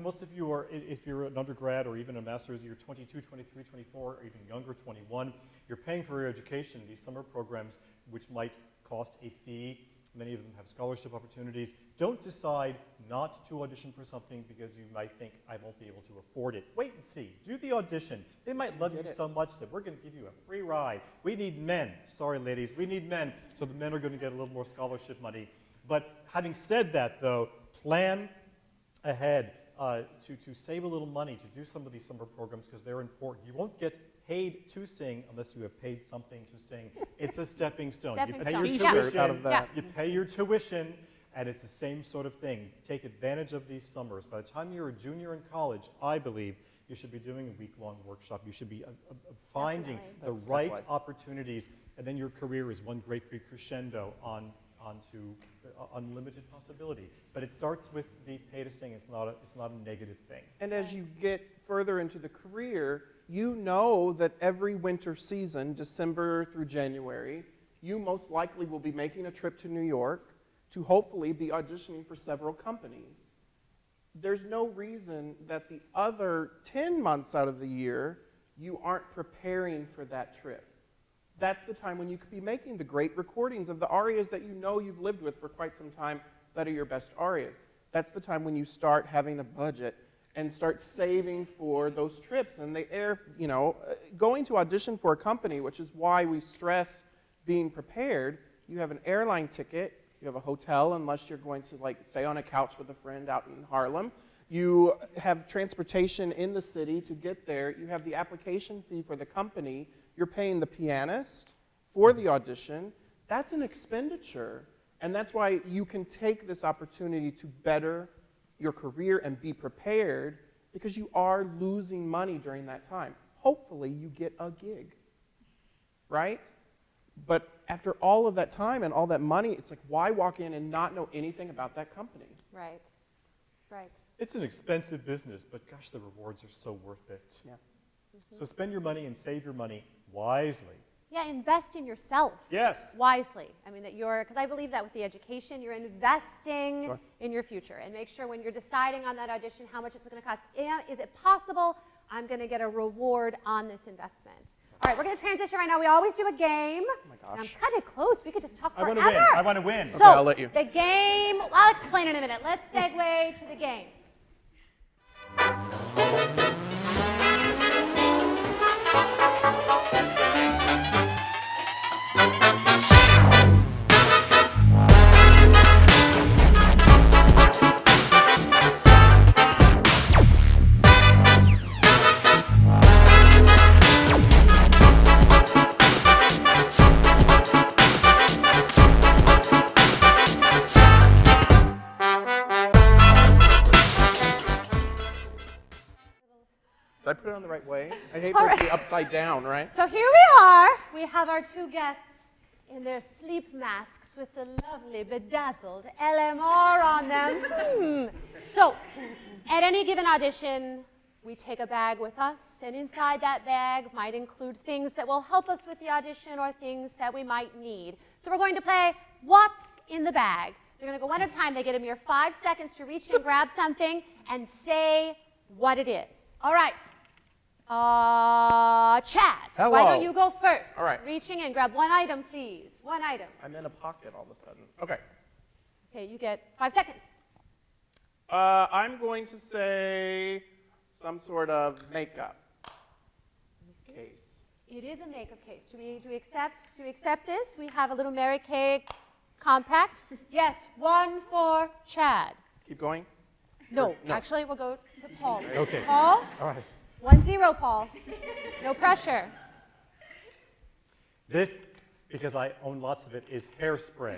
most of you are, if you're an undergrad or even a master's, you're 22, 23, 24, or even younger, 21. You're paying for your education. These summer programs, which might cost a fee, many of them have scholarship opportunities. Don't decide not to audition for something because you might think, I won't be able to afford it. Wait and see. Do the audition. They might love you so much that we're going to give you a free ride. We need men. Sorry, ladies. We need men. So the men are going to get a little more scholarship money. But having said that, though, plan ahead to save a little money to do some of these summer programs because they're important. You won't get paid to sing unless you have paid something to sing. It's a stepping stone. You pay your tuition, out of that. you pay your tuition, and it's the same sort of thing. Take advantage of these summers. By the time you're a junior in college, I believe You should be doing a week-long workshop. You should be finding Definitely. the That's right stepwise. opportunities, and then your career is one great big crescendo onto unlimited possibility. But it starts with the pay to sing. It's not a negative thing. And as you get further into the career, you know that every winter season, December through January, you most likely will be making a trip to New York to hopefully be auditioning for several companies. There's no reason that the other 10 months out of the year you aren't preparing for that trip. That's the time when you could be making the great recordings of the arias that you know you've lived with for quite some time that are your best arias. That's the time when you start having a budget and start saving for those trips. And going to audition for a company, which is why we stress being prepared. You have an airline ticket, you have a hotel unless you're going to stay on a couch with a friend out in Harlem. You have transportation in the city to get there. You have the application fee for the company. You're paying the pianist for the audition. That's an expenditure. And that's why you can take this opportunity to better your career and be prepared, because you are losing money during that time. Hopefully you get a gig, right? But after all of that time and all that money, it's like, why walk in and not know anything about that company? Right. Right. It's an expensive business, but gosh, the rewards are so worth it. Yeah. So spend your money and save your money wisely. Yeah, invest in yourself. Yes. Wisely. I mean, because I believe that with the education, you're investing Sure. in your future. And make sure when you're deciding on that audition how much it's going to cost, is it possible I'm going to get a reward on this investment? All right, we're going to transition right now. We always do a game. Oh my gosh. And I'm kind of close. We could just talk I forever. want to win. I want to win. So Okay, I'll let you. the game, I'll explain in a minute. Let's segue to the game. Did I put it on the right way? I hate for it to be upside down, right? So here we are. We have our two guests in their sleep masks with the lovely bedazzled LMR on them. So at any given audition, we take a bag with us, and inside that bag might include things that will help us with the audition or things that we might need. So we're going to play What's in the Bag. They're going to go one at a time. They get a mere 5 seconds to reach and grab something and say what it is. All right. Chad, Hello. why don't you go first? All right. Reaching in, grab one item, please. One item. I'm in a pocket all of a sudden. Okay. Okay, you get 5 seconds. I'm going to say some sort of makeup case. It is a makeup case. Do we accept this? We have a little Mary Kay compact. Yes, one for Chad. Keep going. No, No. actually, we'll go to Paul. Okay. Paul, All right. 1-0, Paul. No pressure. This, because I own lots of it, is hairspray.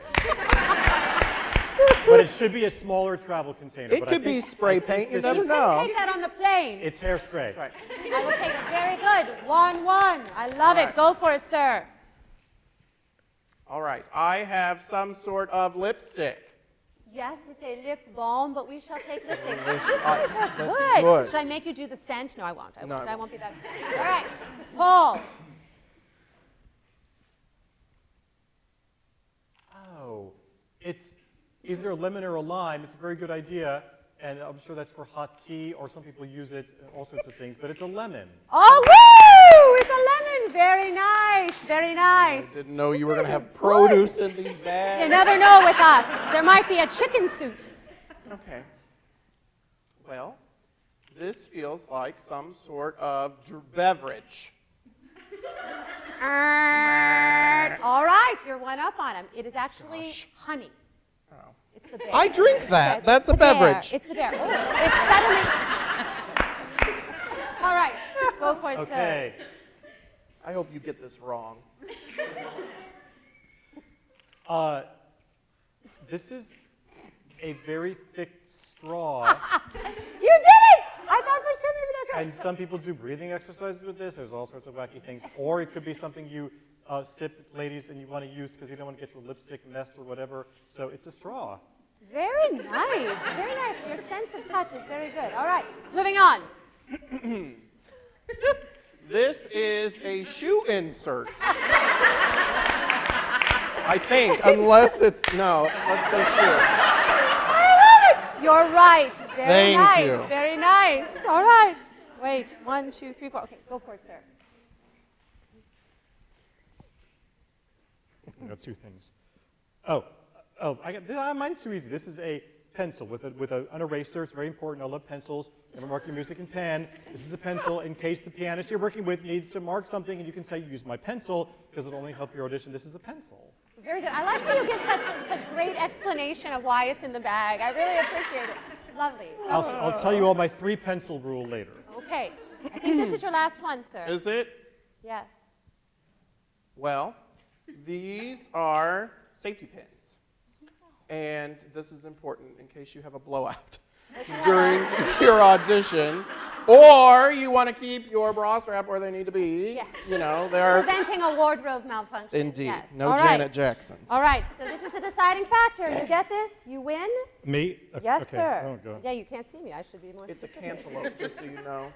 But it should be a smaller travel container. It but could I be think- spray I think paint, you this never is- know. Take that on the plane. It's hairspray. That's right. I will take it. Very good. 1-1. I love All it. right. Go for it, sir. All right. I have some sort of lipstick. Yes, it's a lip balm, but we shall take lipstick. These Delicious. guys are That's good. good. Should I make you do the scent? No, I won't. I No, won't. I I won't be that. All right, Paul. Oh, it's either a lemon or a lime. It's a very good idea, and I'm sure that's for hot tea, or some people use it in all sorts of things, but it's a lemon. Oh, woo! It's a lemon. Very nice. Very nice. I didn't know you were These going to guys are have produce in these bags. You never know with us. There might be a chicken suit. Okay. Well, this feels like some sort of beverage. All right, you're one up on him. It is actually Gosh. honey. Oh. It's the bear. I drink that. It's That's the a bear. beverage. It's the bear. Oh, it's suddenly. All right, go for it, Okay. I hope you get this wrong. This is a very thick straw. sir. You did it! I thought for sure maybe that's And some people do breathing exercises with this. There's all sorts of wacky things. Or it could be something you sip, ladies, and you want to use because you don't want to get your lipstick messed or whatever. So it's a straw. Very nice. Very nice. Your sense of touch is very good. All right, moving on. This is a shoe insert. I think, unless it's, no, let's go shoe. You're right. Very Thank nice. you. Very nice. All right. Wait. 1, 2, 3, 4. Okay, go for it, sir. I got two things. Mine's too easy. This is a pencil with an eraser. It's very important. I love pencils. Never mark your music in pen. This is a pencil in case the pianist you're working with needs to mark something, and you can say, use my pencil, because it'll only help your audition. This is a pencil. Very good. I like how you give such great explanation of why it's in the bag. I really appreciate it. Lovely. I'll tell you all my 3-pencil rule later. Okay. I think this is your last one, sir. Is it? Yes. Well, these are safety pins. And this is important in case you have a blowout during your audition, or you want to keep your bra strap where they need to be. Yes. You know, they're Preventing a wardrobe malfunction. indeed Yes. no All Janet right. Jacksons. All right. So this is a deciding factor. You get this? You win? Me? Yes, okay. sir. Oh, God. Yeah, you can't see me. I should be more It's a specific. cantaloupe, just so you know.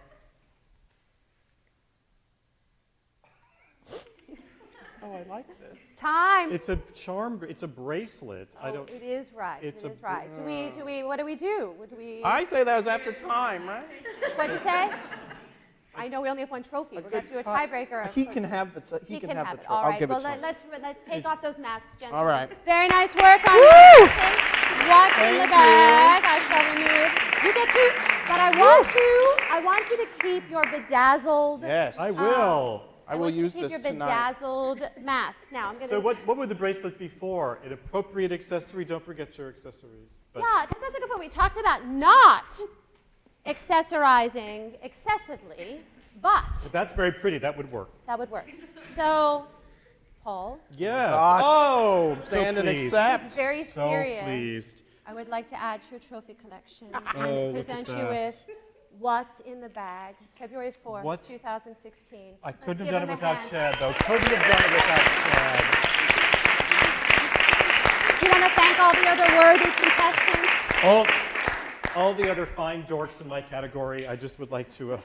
Oh, I like this. Time. It's a charm. It's a bracelet. I don't. It is right. It's It a is right. Do we? What do we do? Do we? I say that was after time, right? What'd you say? I know we only have one trophy. We're going to do a tiebreaker. He can have the. He can have the it. trophy. All I'll right. give Well, it to him. let's take off those masks, gentlemen. All right. Very nice work on guessing what's in the Thank bag. I shall remove. You get to, but I want you to keep your bedazzled. Yes. I will. I will use keep this your tonight. bedazzled mask. Now I'm going to. So what would the bracelet be for? An appropriate accessory? Don't forget your accessories. But Yeah, because that's a good point. We talked about not accessorizing excessively, but that's very pretty. That would work. that would work. So, Paul, Yes. Gosh. Oh, Stand and pleased. accept. it's very So serious. pleased. I would like to add to your trophy collection Oh, and look present at you that. with what's in the bag, February 4th, What's- 2016. I Let's couldn't give have done him it a without hand. Chad, though. Couldn't have done it without Chad. You want to thank all the other worthy contestants? All the other fine dorks in my category, I just would like to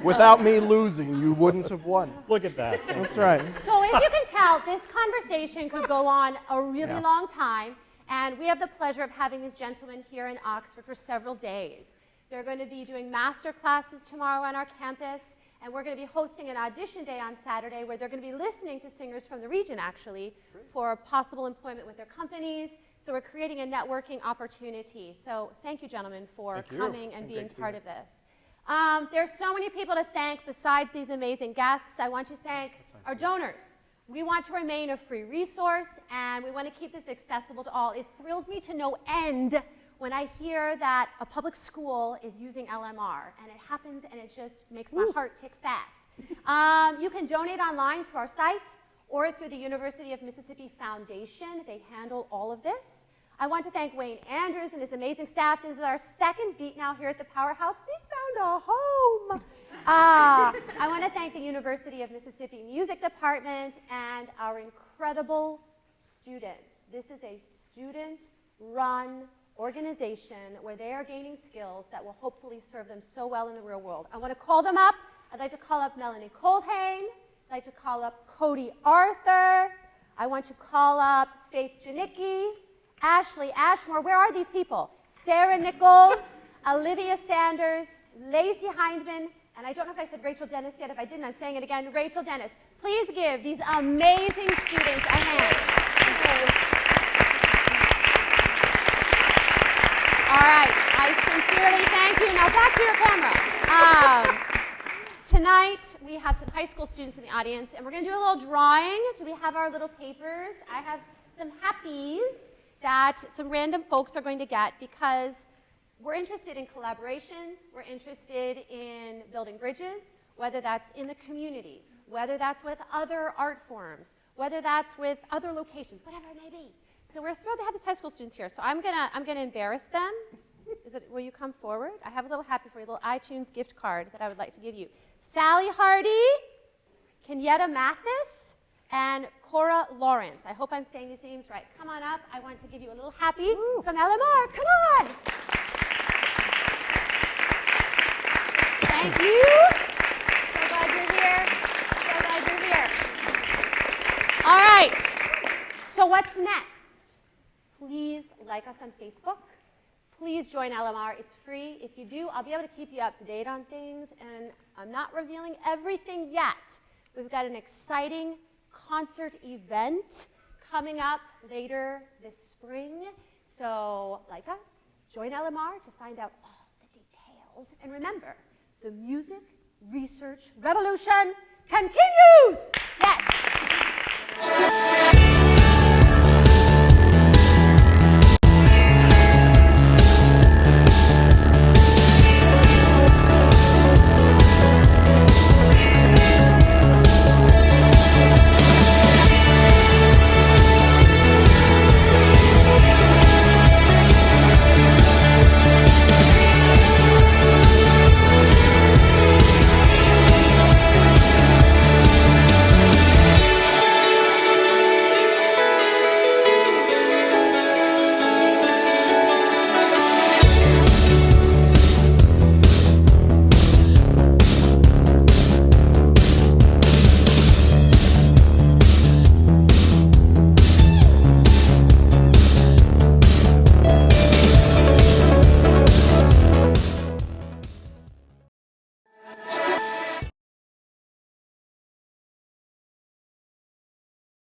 Without me losing, you wouldn't have won. look at that. Thank That's you. right. So as you can tell, this conversation could go on a really Yeah. long time, and we have the pleasure of having these gentlemen here in Oxford for several days. They're going to be doing master classes tomorrow on our campus, and we're going to be hosting an audition day on Saturday where they're going to be listening to singers from the region, actually, for possible employment with their companies. So we're creating a networking opportunity. So thank you, gentlemen, for Thank you. coming and And being great to be part here. of this. There's so many people to thank besides these amazing guests. I want to thank our donors. We want to remain a free resource, and we want to keep this accessible to all. It thrills me to no end when I hear that a public school is using LMR, and it happens, and it just makes my heart tick fast. You can donate online through our site or through the University of Mississippi Foundation. They handle all of this. I want to thank Wayne Andrews and his amazing staff. This is our second beat now here at the Powerhouse. We found a home. I want to thank the University of Mississippi Music Department and our incredible students. This is a student-run organization where they are gaining skills that will hopefully serve them so well in the real world. I want to call them up. I'd like to call up Melanie Colhane. I'd like to call up Cody Arthur. I want to call up Faith Janicki, Ashley Ashmore. Where are these people? Sarah Nichols, Olivia Sanders, Lacey Hindman, and I don't know if I said Rachel Dennis yet. If I didn't, I'm saying it again. Rachel Dennis. Please give these amazing students a hand. All right. I sincerely thank you. Now back to your camera. Tonight, we have some high school students in the audience, and we're going to do a little drawing. Do we have our little papers? I have some happies that some random folks are going to get because we're interested in collaborations. We're interested in building bridges, whether that's in the community, whether that's with other art forms, whether that's with other locations, whatever it may be. So we're thrilled to have these high school students here. So I'm gonna embarrass them. Will you come forward? I have a little happy for you, a little iTunes gift card that I would like to give you. Sally Hardy, Kenyetta Mathis, and Cora Lawrence. I hope I'm saying these names right. Come on up. I want to give you a little happy from LMR. Come on. Thank you. So glad you're here. So glad you're here. All right. So what's next? Please like us on Facebook. Please join LMR. It's free. If you do, I'll be able to keep you up to date on things, and I'm not revealing everything yet. We've got an exciting concert event coming up later this spring. So like us, join LMR to find out all the details. And remember, the music research revolution continues! Yes!